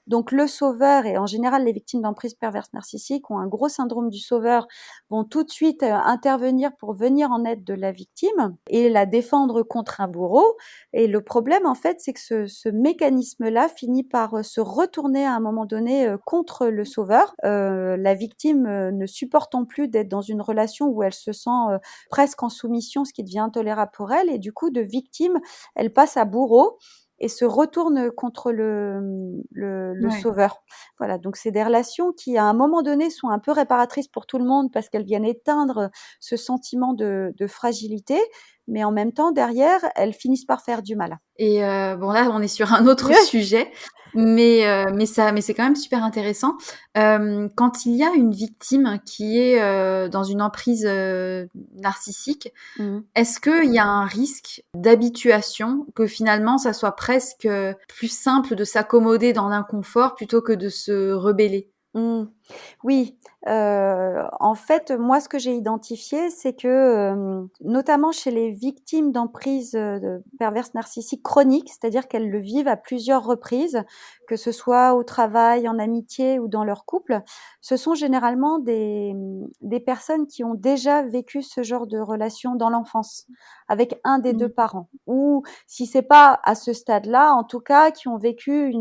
Donc le sauveur et en général les victimes d'emprise perverse narcissique ont un gros syndrome du sauveur, vont tout de suite, intervenir pour venir en aide de la victime et la défendre contre un bourreau et le problème en fait, c'est que ce mécanisme-là finit par, se retourner à un moment donné, contre le sauveur. La victime, ne supportant plus d'être dans une relation où elle se sent, presque en soumission, ce qui devient intolérable pour elle et du coup de victime, elle passe à bourreau et se retourne contre le Ouais. sauveur. Voilà, donc c'est des relations qui, à un moment donné, sont un peu réparatrices pour tout le monde parce qu'elles viennent éteindre ce sentiment de fragilité, mais en même temps, derrière, elles finissent par faire du mal. Et bon là, on est sur un autre sujet, mais c'est quand même super intéressant. Quand il y a une victime qui est, dans une emprise, narcissique, Mmh. est-ce qu'il y a un risque d'habituation, que finalement ça soit presque, plus simple de s'accommoder dans l'inconfort plutôt que de se rebeller? Mmh. Oui, en fait, moi, ce que j'ai identifié, c'est que, notamment chez les victimes d'emprise, de perverses narcissiques chroniques, c'est-à-dire qu'elles le vivent à plusieurs reprises, que ce soit au travail, en amitié ou dans leur couple, ce sont généralement des personnes qui ont déjà vécu ce genre de relation dans l'enfance, avec un des 2 Mmh. parents. Ou si c'est pas à ce stade-là, en tout cas qui ont vécu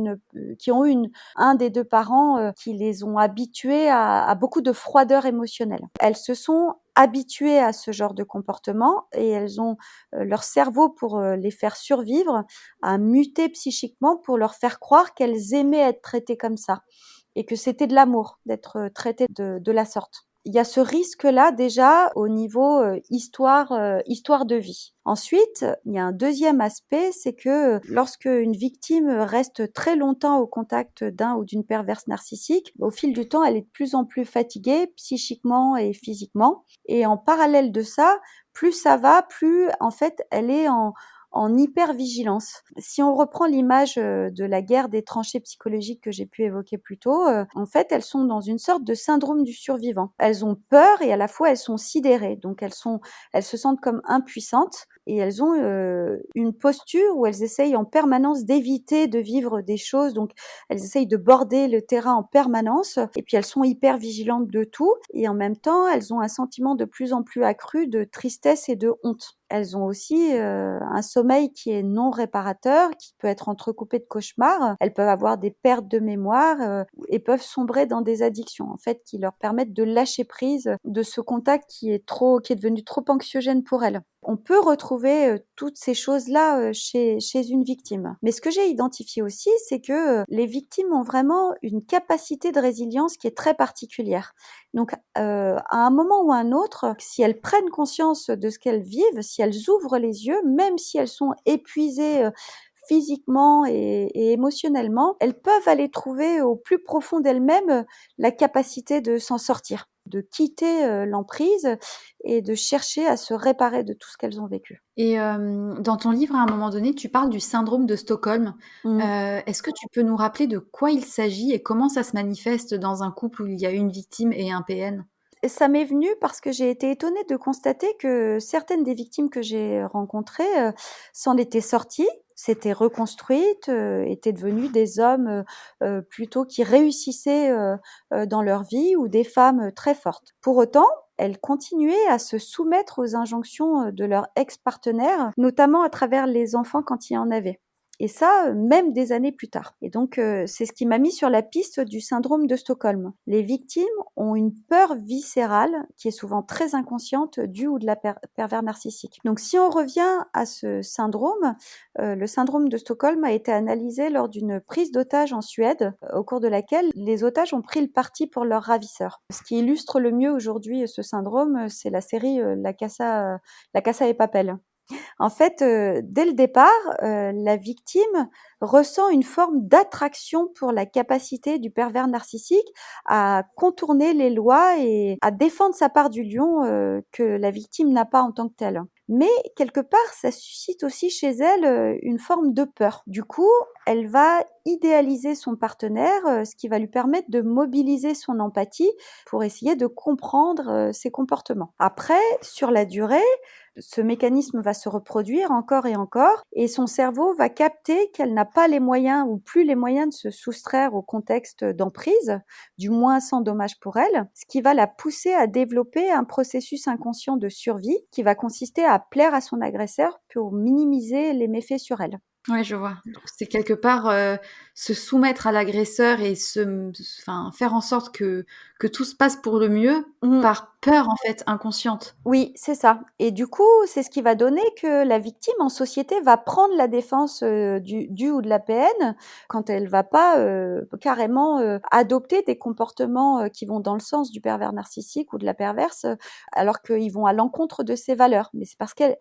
qui ont eu un des 2 parents, qui les ont habitués à beaucoup de froideur émotionnelle. Elles se sont habituées à ce genre de comportement et elles ont, leur cerveau pour, les faire survivre, a muté psychiquement pour leur faire croire qu'elles aimaient être traitées comme ça et que c'était de l'amour d'être, traitées de la sorte. Il y a ce risque-là déjà au niveau, histoire de vie. Ensuite, il y a un deuxième aspect, c'est que lorsque une victime reste très longtemps au contact d'un ou d'une perverse narcissique, au fil du temps, elle est de plus en plus fatiguée psychiquement et physiquement et en parallèle de ça, plus ça va, plus en fait, elle est en hypervigilance. Si on reprend l'image, de la guerre des tranchées psychologiques que j'ai pu évoquer plus tôt, en fait, elles sont dans une sorte de syndrome du survivant. Elles ont peur et à la fois elles sont sidérées, donc elles se sentent comme impuissantes et elles ont, une posture où elles essayent en permanence d'éviter de vivre des choses, donc elles essayent de border le terrain en permanence et puis elles sont hyper vigilantes de tout et en même temps, elles ont un sentiment de plus en plus accru de tristesse et de honte. Elles ont aussi, un sommeil qui est non réparateur, qui peut être entrecoupé de cauchemars. Elles peuvent avoir des pertes de mémoire, et peuvent sombrer dans des addictions, en fait, qui leur permettent de lâcher prise de ce contact qui est devenu trop anxiogène pour elles. On peut retrouver, toutes ces choses-là, chez une victime. Mais ce que j'ai identifié aussi, c'est que, les victimes ont vraiment une capacité de résilience qui est très particulière. Donc, à un moment ou à un autre, si elles prennent conscience de ce qu'elles vivent, si elles ouvrent les yeux, même si elles sont épuisées, physiquement et émotionnellement, elles peuvent aller trouver au plus profond d'elles-mêmes, la capacité de s'en sortir, de quitter, l'emprise et de chercher à se réparer de tout ce qu'elles ont vécu. Et dans ton livre, à un moment donné, tu parles du syndrome de Stockholm. Mmh. Est-ce que tu peux nous rappeler de quoi il s'agit et comment ça se manifeste dans un couple où il y a une victime et un PN? Et ça m'est venu parce que j'ai été étonnée de constater que certaines des victimes que j'ai rencontrées, s'en étaient sorties, s'étaient reconstruites, étaient devenues des hommes, plutôt qui réussissaient, dans leur vie ou des femmes, très fortes. Pour autant, elles continuaient à se soumettre aux injonctions, de leur ex-partenaire, notamment à travers les enfants quand il y en avait. Et ça, même des années plus tard. Et donc, c'est ce qui m'a mis sur la piste du syndrome de Stockholm. Les victimes ont une peur viscérale qui est souvent très inconsciente du ou de la pervers narcissique. Donc si on revient à ce syndrome, le syndrome de Stockholm a été analysé lors d'une prise d'otage en Suède, au cours de laquelle les otages ont pris le parti pour leur ravisseur. Ce qui illustre le mieux aujourd'hui ce syndrome, c'est la série La Casa de Papel. En fait, dès le départ, la victime ressent une forme d'attraction pour la capacité du pervers narcissique à contourner les lois et à défendre sa part du lion, que la victime n'a pas en tant que telle. Mais quelque part, ça suscite aussi chez elle, une forme de peur. Du coup, elle va idéaliser son partenaire, ce qui va lui permettre de mobiliser son empathie pour essayer de comprendre, ses comportements. Après, sur la durée, ce mécanisme va se reproduire encore et son cerveau va capter qu'elle n'a pas les moyens ou plus les moyens de se soustraire au contexte d'emprise, du moins sans dommage pour elle, ce qui va la pousser à développer un processus inconscient de survie qui va consister à plaire à son agresseur pour minimiser les méfaits sur elle. Ouais, je vois. Donc c'est quelque part, se soumettre à l'agresseur et enfin, faire en sorte que tout se passe pour le mieux Mmh. par peur, en fait, inconsciente. Oui, c'est ça et du coup, c'est ce qui va donner que la victime en société va prendre la défense, du ou de la PN quand elle va pas, carrément, adopter des comportements, qui vont dans le sens du pervers narcissique ou de la perverse, alors qu'ils vont à l'encontre de ses valeurs. Mais c'est parce qu'elle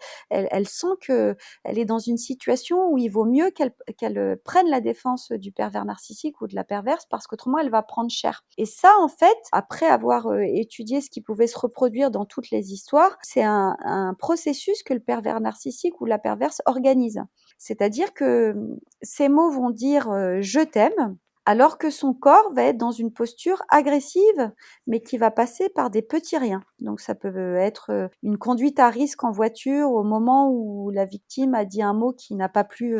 sent qu'elle est dans une situation où il vaut mieux qu'elle prenne la défense du pervers narcissique ou de la perverse parce qu'autrement elle va prendre cher. Et ça, en fait, après avoir, étudié ce qui pouvait se reproduire dans toutes les histoires, c'est un processus que le pervers narcissique ou la perverse organise. C'est-à-dire que, ces mots vont dire, «Je t'aime», alors que son corps va être dans une posture agressive, mais qui va passer par des petits riens. Donc ça peut être une conduite à risque en voiture au moment où la victime a dit un mot qui n'a pas plu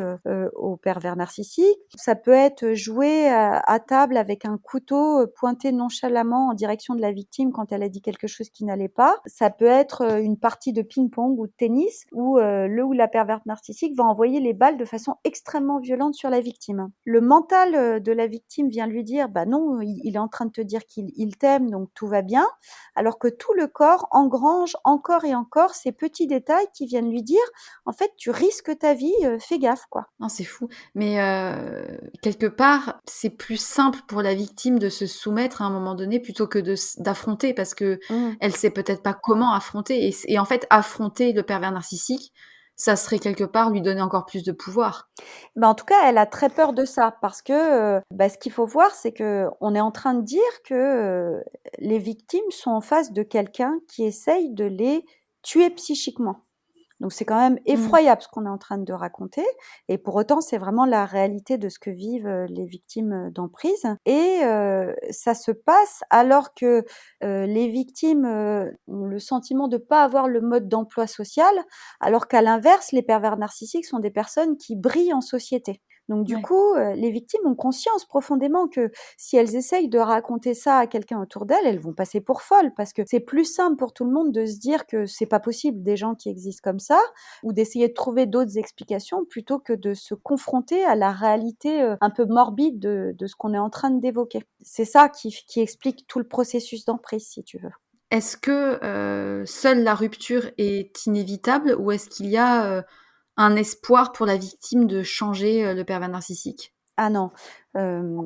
au pervers narcissique. Ça peut être jouer à table avec un couteau pointé nonchalamment en direction de la victime quand elle a dit quelque chose qui n'allait pas. Ça peut être une partie de ping-pong ou de tennis où le ou la pervers narcissique va envoyer les balles de façon extrêmement violente sur la victime. Le mental de la victime vient lui dire bah non, il est en train de te dire qu'il t'aime, donc tout va bien, alors que tout le corps engrange encore et encore ces petits détails qui viennent lui dire en fait tu risques ta vie, fais gaffe quoi. Non, c'est fou. Mais quelque part, c'est plus simple pour la victime de se soumettre à un moment donné plutôt que d'affronter parce que Mmh. elle sait peut-être pas comment affronter et en fait affronter le pervers narcissique, ça serait quelque part lui donner encore plus de pouvoir. Bah, en tout cas, elle a très peur de ça parce que, bah, ce qu'il faut voir, c'est qu'on est en train de dire que, les victimes sont en face de quelqu'un qui essaye de les tuer psychiquement. Donc c'est quand même Mmh. effroyable ce qu'on est en train de raconter et pour autant, c'est vraiment la réalité de ce que vivent, les victimes, d'emprise et ça se passe alors que, les victimes, ont le sentiment de pas avoir le mode d'emploi social, alors qu'à l'inverse, les pervers narcissiques sont des personnes qui brillent en société. Donc du Ouais. coup, les victimes ont conscience profondément que si elles essayent de raconter ça à quelqu'un autour d'elles, elles vont passer pour folles parce que c'est plus simple pour tout le monde de se dire que c'est pas possible des gens qui existent comme ça ou d'essayer de trouver d'autres explications plutôt que de se confronter à la réalité, un peu morbide de ce qu'on est en train d'évoquer. C'est ça qui explique tout le processus d'emprise, si tu veux. Est-ce que, seule la rupture est inévitable ou est-ce qu'il y a, un espoir pour la victime de changer, le pervers narcissique? Ah non,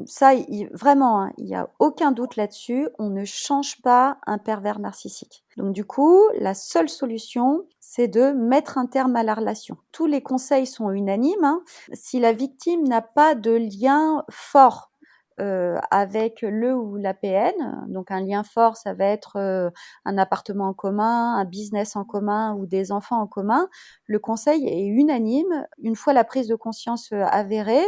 ça, i vraiment, hein, il y a aucun doute là-dessus, on ne change pas un pervers narcissique. Donc du coup, la seule solution, c'est de mettre un terme à la relation. Tous les conseils sont unanimes, hein. Si la victime n'a pas de lien fort, avec le ou la PN, donc un lien fort, ça va être, un appartement en commun, un business en commun ou des enfants en commun, le conseil est unanime. Une fois la prise de conscience, avérée,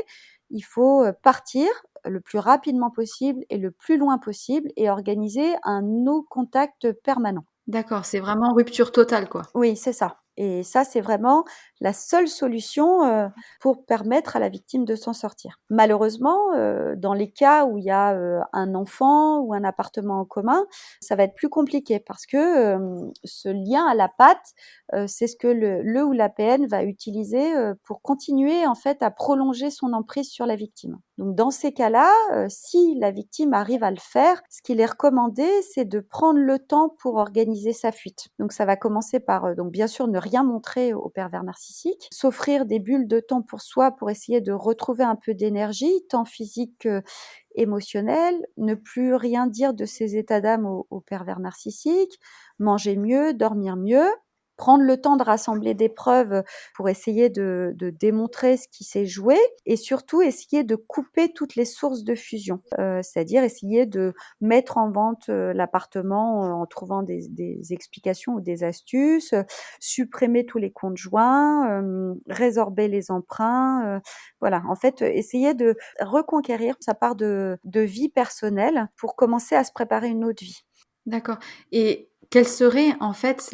il faut, partir le plus rapidement possible et le plus loin possible et organiser un no contact permanent. D'accord, c'est vraiment rupture totale, quoi. Oui, c'est ça et ça, c'est vraiment la seule solution, pour permettre à la victime de s'en sortir. Malheureusement, dans les cas où il y a, un enfant ou un appartement en commun, ça va être plus compliqué parce que, ce lien à la patte, c'est ce que le ou la PN va utiliser, pour continuer en fait à prolonger son emprise sur la victime. Donc dans ces cas-là, si la victime arrive à le faire, ce qu'il est recommandé, c'est de prendre le temps pour organiser sa fuite. Donc ça va commencer par, donc bien sûr ne rien montrer au pervers narcissique, s'offrir des bulles de temps pour soi pour essayer de retrouver un peu d'énergie, tant physique qu'émotionnelle, ne plus rien dire de ses états d'âme au pervers narcissique, manger mieux, dormir mieux, prendre le temps de rassembler des preuves pour essayer de démontrer ce qui s'est joué et surtout essayer de couper toutes les sources de fusion. C'est-à-dire essayer de mettre en vente, l'appartement, en trouvant des explications ou des astuces, supprimer tous les comptes joints, résorber les emprunts, voilà. En fait, essayer de reconquérir sa part de vie personnelle pour commencer à se préparer une autre vie. D'accord et quels seraient en fait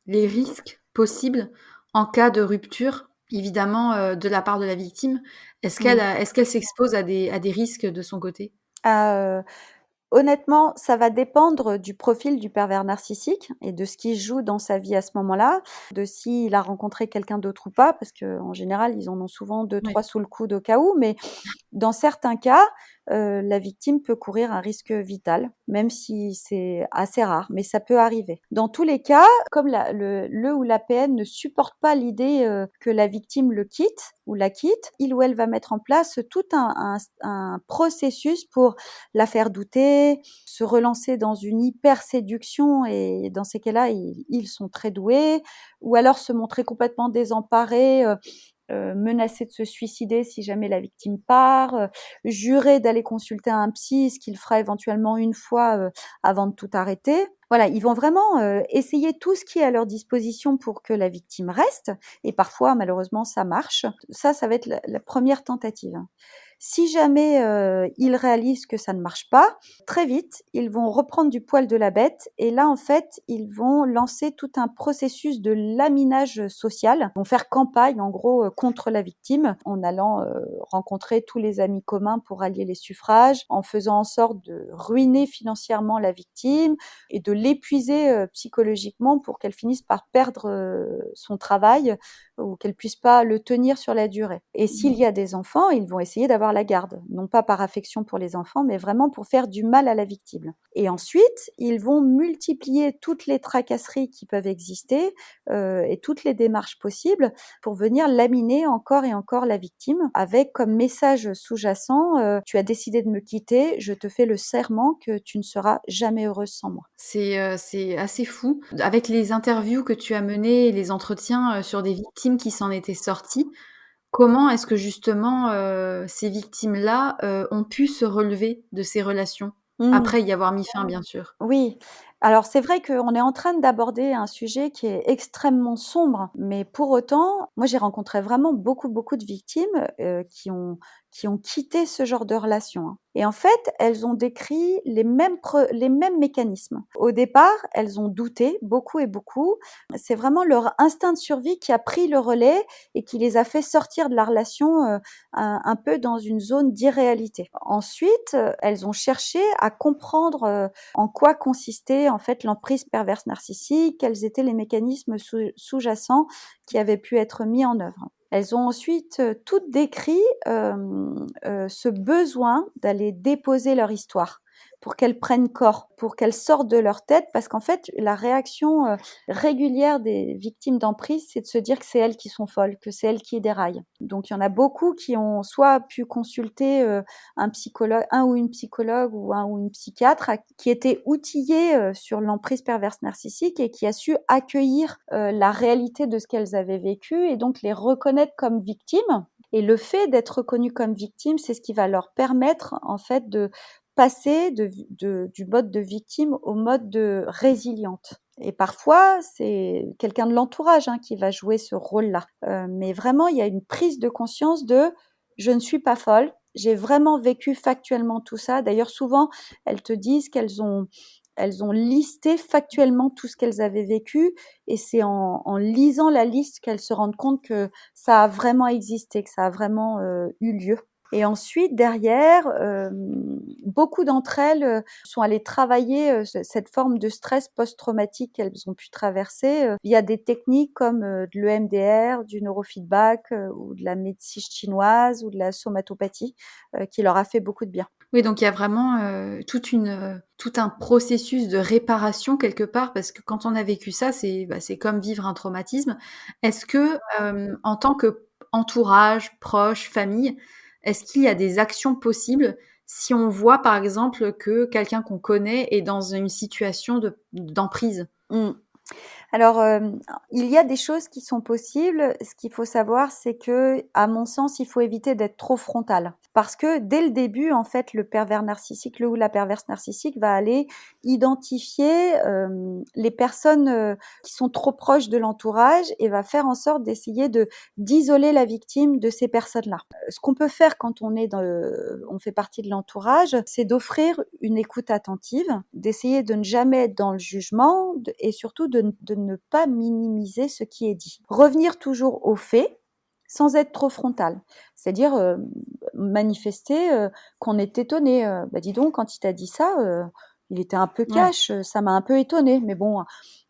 les risques possibles en cas de rupture? Évidemment, de la part de la victime. Mmh. Est-ce qu'elle s'expose à des risques de son côté? Ah, honnêtement, ça va dépendre du profil du pervers narcissique et de ce qui se joue dans sa vie à ce moment-là, de s'il a rencontré quelqu'un d'autre ou pas, parce qu'en général, ils en ont souvent deux, Oui. trois sous le coude au cas où, mais dans certains cas, la victime peut courir un risque vital, même si c'est assez rare, mais ça peut arriver. Dans tous les cas, comme le ou la PN ne supporte pas l'idée, que la victime le quitte ou la quitte, il ou elle va mettre en place tout un processus pour la faire douter, se relancer dans une hyper séduction et dans ces cas-là, ils sont très doués ou alors se montrer complètement désemparés, menacer de se suicider si jamais la victime part, jurer d'aller consulter un psy, ce qu'il fera éventuellement une fois, avant de tout arrêter. Voilà, ils vont vraiment, essayer tout ce qui est à leur disposition pour que la victime reste et parfois malheureusement ça marche. Ça va être la 1re tentative. Si jamais, ils réalisent que ça ne marche pas, très vite, ils vont reprendre du poil de la bête et là, en fait, ils vont lancer tout un processus de laminage social. Ils vont faire campagne, en gros, contre la victime en allant, rencontrer tous les amis communs pour allier les suffrages, en faisant en sorte de ruiner financièrement la victime et de l'épuiser, psychologiquement pour qu'elle finisse par perdre, son travail ou qu'elle puisse pas le tenir sur la durée. Et s'il y a des enfants, ils vont essayer d'avoir la garde, non pas par affection pour les enfants, mais vraiment pour faire du mal à la victime. Et ensuite, ils vont multiplier toutes les tracasseries qui peuvent exister et toutes les démarches possibles pour venir laminer encore et encore la victime avec comme message sous-jacent tu as décidé de me quitter, je te fais le serment que tu ne seras jamais heureuse sans moi. C'est assez fou. Avec les interviews que tu as menées et les entretiens, sur des victimes qui s'en étaient sorties, comment est-ce que justement, ces victimes-là, ont pu se relever de ces relations? Mmh. Après y avoir mis fin, bien sûr. Oui, alors c'est vrai qu'on est en train d'aborder un sujet qui est extrêmement sombre, mais pour autant, moi j'ai rencontré vraiment beaucoup, beaucoup de victimes, qui ont quitté ce genre de relation, hein. Et en fait, elles ont décrit les mêmes mécanismes. Au départ, elles ont douté, beaucoup et beaucoup. C'est vraiment leur instinct de survie qui a pris le relais et qui les a fait sortir de la relation, un peu dans une zone d'irréalité. Ensuite, elles ont cherché à comprendre, en quoi consistait en fait l'emprise perverse narcissique, quels étaient les mécanismes sous-jacents qui avaient pu être mis en œuvre. Elles ont ensuite toutes décrit ce besoin d'aller déposer leur histoire pour qu'elles prennent corps, pour qu'elles sortent de leur tête, parce qu'en fait, la réaction régulière des victimes d'emprise, c'est de se dire que c'est elles qui sont folles, que c'est elles qui déraillent. Donc, il y en a beaucoup qui ont soit pu consulter un psychologue, un ou une psychologue ou un ou une psychiatre qui était outillé sur l'emprise perverse narcissique et qui a su accueillir la réalité de ce qu'elles avaient vécu et donc les reconnaître comme victimes. Et le fait d'être reconnues comme victimes, c'est ce qui va leur permettre en fait de passer du mode de victime au mode de résiliente. Et parfois, c'est quelqu'un de l'entourage qui va jouer ce rôle-là. Mais vraiment, il y a une prise de conscience de « je ne suis pas folle ». J'ai vraiment vécu factuellement tout ça. D'ailleurs, souvent, elles te disent elles ont listé factuellement tout ce qu'elles avaient vécu et c'est en lisant la liste qu'elles se rendent compte que ça a vraiment existé, que ça a vraiment eu lieu. Et ensuite, derrière, beaucoup d'entre elles sont allées travailler cette forme de stress post-traumatique qu'elles ont pu traverser via des techniques comme de l'EMDR, du neurofeedback ou de la médecine chinoise ou de la somatopathie qui leur a fait beaucoup de bien. Oui, donc il y a vraiment, tout un processus de réparation quelque part parce que quand on a vécu ça, c'est comme vivre un traumatisme. Est-ce que, en tant qu'entourage, proche, famille, est-ce qu'il y a des actions possibles si on voit par exemple que quelqu'un qu'on connaît est dans une situation d'emprise? Mmh. Alors, il y a des choses qui sont possibles. Ce qu'il faut savoir, c'est que, à mon sens, il faut éviter d'être trop frontal. Parce que dès le début, en fait, le pervers narcissique, le ou la perverse narcissique va aller identifier les personnes qui sont trop proches de l'entourage et va faire en sorte d'essayer d'isoler la victime de ces personnes-là. Ce qu'on peut faire quand on fait partie de l'entourage, c'est d'offrir une écoute attentive, d'essayer de ne jamais être dans le jugement et surtout de ne pas minimiser ce qui est dit. Revenir toujours aux faits sans être trop frontal. C'est-à-dire manifester qu'on est étonné. Bah dis donc, quand il t'a dit ça, il était un peu Ouais. cash, ça m'a un peu étonné. Mais bon,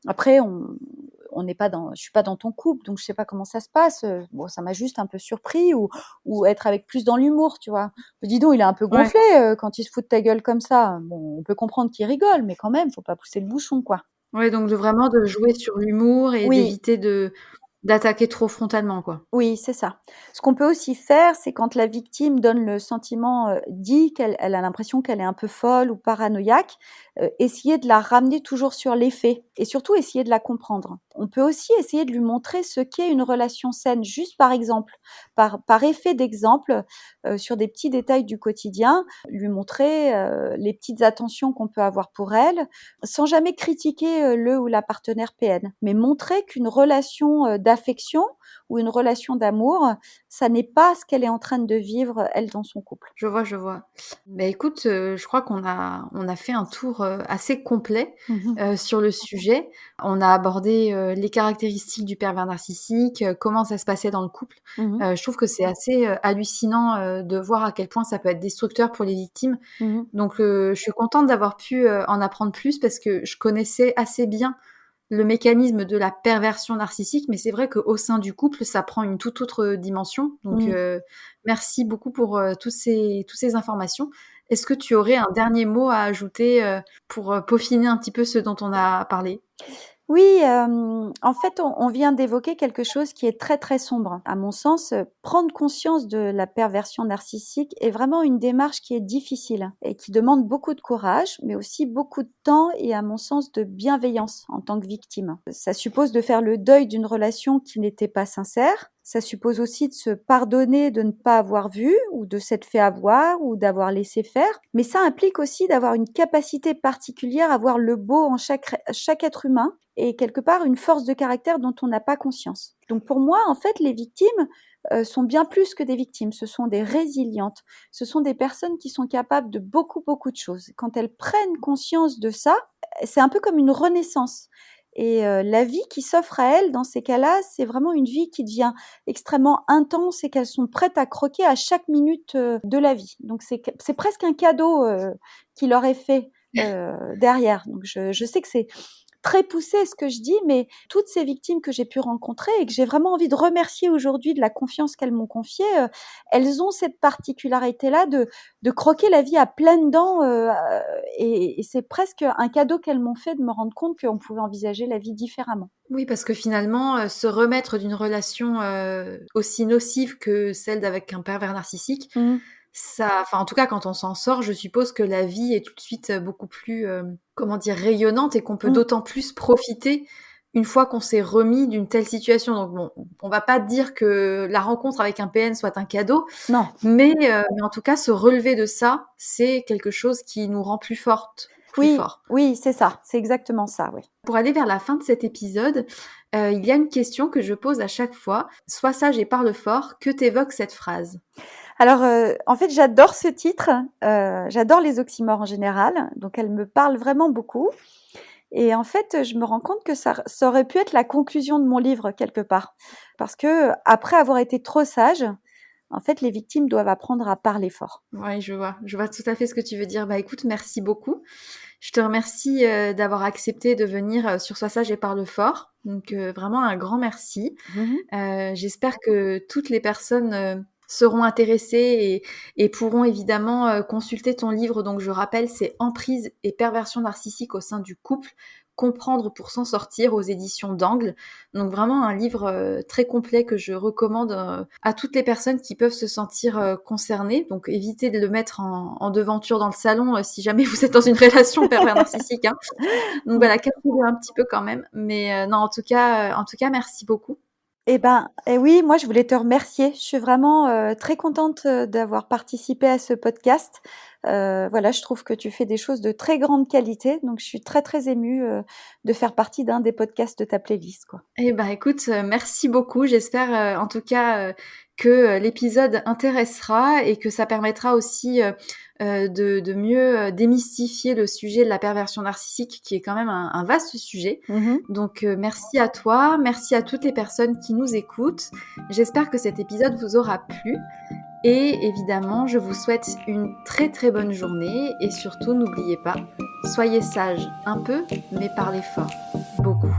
après, on n'est pas je suis pas dans ton couple, donc je sais pas comment ça se passe. Bon, ça m'a juste un peu surpris ou être avec plus dans l'humour, tu vois. Dis donc, il est un peu Ouais. gonflé quand il se fout de ta gueule comme ça. Bon, on peut comprendre qu'il rigole, mais quand même, faut pas pousser le bouchon, quoi. Ouais, donc de jouer sur l'humour et Oui, d'éviter d'attaquer trop frontalement, quoi. oui, c'est ça. Ce qu'on peut aussi faire, c'est quand la victime donne le sentiment, dit qu'elle a l'impression qu'elle est un peu folle ou paranoïaque, essayer de la ramener toujours sur les faits et surtout essayer de la comprendre. On peut aussi essayer de lui montrer ce qu'est une relation saine, juste par exemple, par effet d'exemple, sur des petits détails du quotidien, lui montrer, les petites attentions qu'on peut avoir pour elle, sans jamais critiquer, le ou la partenaire PN, mais montrer qu'une relation, d'affection ou une relation d'amour, ça n'est pas ce qu'elle est en train de vivre, elle, dans son couple. Je vois, je vois. Bah, écoute, je crois qu'on a fait un tour, assez complet, Mmh. sur le sujet. On a abordé, les caractéristiques du pervers narcissique, comment ça se passait dans le couple. Mmh. Je trouve que c'est assez, hallucinant, de voir à quel point ça peut être destructeur pour les victimes. Mmh. Donc, je suis contente d'avoir pu, en apprendre plus parce que je connaissais assez bien le mécanisme de la perversion narcissique, mais c'est vrai qu'au sein du couple, ça prend une toute autre dimension. Donc, Mmh. merci beaucoup pour toutes ces informations. Est-ce que tu aurais un dernier mot à ajouter pour peaufiner un petit peu ce dont on a parlé? Oui, en fait, on vient d'évoquer quelque chose qui est très, très sombre. À mon sens, prendre conscience de la perversion narcissique est vraiment une démarche qui est difficile et qui demande beaucoup de courage, mais aussi beaucoup de temps et à mon sens de bienveillance en tant que victime. Ça suppose de faire le deuil d'une relation qui n'était pas sincère. Ça suppose aussi de se pardonner de ne pas avoir vu ou de s'être fait avoir ou d'avoir laissé faire. Mais ça implique aussi d'avoir une capacité particulière à voir le beau en chaque être humain et quelque part une force de caractère dont on n'a pas conscience. Donc pour moi, en fait, les victimes sont bien plus que des victimes. Ce sont des résilientes. Ce sont des personnes qui sont capables de beaucoup, beaucoup de choses. Quand elles prennent conscience de ça, c'est un peu comme une renaissance. Et la vie qui s'offre à elles dans ces cas-là, c'est vraiment une vie qui devient extrêmement intense et qu'elles sont prêtes à croquer à chaque minute de la vie. Donc c'est presque un cadeau qui leur est fait derrière. Donc je sais que c'est très poussé ce que je dis, mais toutes ces victimes que j'ai pu rencontrer et que j'ai vraiment envie de remercier aujourd'hui de la confiance qu'elles m'ont confiée, elles ont cette particularité-là de croquer la vie à pleines dents, et c'est presque un cadeau qu'elles m'ont fait de me rendre compte qu'on pouvait envisager la vie différemment. Oui, parce que finalement, se remettre d'une relation, aussi nocive que celle d'avec un pervers narcissique, Mmh. ça enfin, en tout cas, quand on s'en sort, je suppose que la vie est tout de suite, beaucoup plus, comment dire? Rayonnante et qu'on peut Mmh. d'autant plus profiter une fois qu'on s'est remis d'une telle situation. Donc bon, on va pas dire que la rencontre avec un PN soit un cadeau, Non. mais en tout cas, se relever de ça, c'est quelque chose qui nous rend plus fortes, plus Oui, forts. oui, c'est ça, c'est exactement ça, oui. Pour aller vers la fin de cet épisode, il y a une question que je pose à chaque fois. Sois sage et parle fort, que t'évoque cette phrase? Alors, en fait, j'adore ce titre, j'adore les oxymores en général, donc elle me parle vraiment beaucoup et en fait, je me rends compte que ça aurait pu être la conclusion de mon livre quelque part. Parce qu'après avoir été trop sage, en fait, les victimes doivent apprendre à parler fort. Ouais, je vois tout à fait ce que tu veux dire. Bah, écoute, merci beaucoup. Je te remercie, d'avoir accepté de venir, sur Sois sage et parle fort. Donc, vraiment un grand merci. Mmh. J'espère que toutes les personnes, seront intéressées et pourront évidemment, consulter ton livre. Donc je rappelle, c'est Emprise et perversion narcissique au sein du couple, comprendre pour s'en sortir aux éditions d'Angle. Donc vraiment un livre, très complet que je recommande, à toutes les personnes qui peuvent se sentir, concernées. Donc évitez de le mettre en devanture dans le salon, si jamais vous êtes dans une relation pervers narcissique, hein. Donc voilà, cachez-le un petit peu quand même. Mais non, en tout cas, merci beaucoup. Et oui, moi, je voulais te remercier. Je suis vraiment, très contente, d'avoir participé à ce podcast. Voilà, je trouve que tu fais des choses de très grande qualité, donc je suis très, très émue, de faire partie d'un des podcasts de ta playlist, quoi. Eh ben, écoute, merci beaucoup. J'espère, en tout cas, que, l'épisode intéressera et que ça permettra aussi, de mieux, démystifier le sujet de la perversion narcissique qui est quand même un vaste sujet. Mmh. Donc, merci à toi, merci à toutes les personnes qui nous écoutent. J'espère que cet épisode vous aura plu et évidemment, je vous souhaite une très, très bonne journée et surtout n'oubliez pas, soyez sages un peu, mais parlez fort, beaucoup.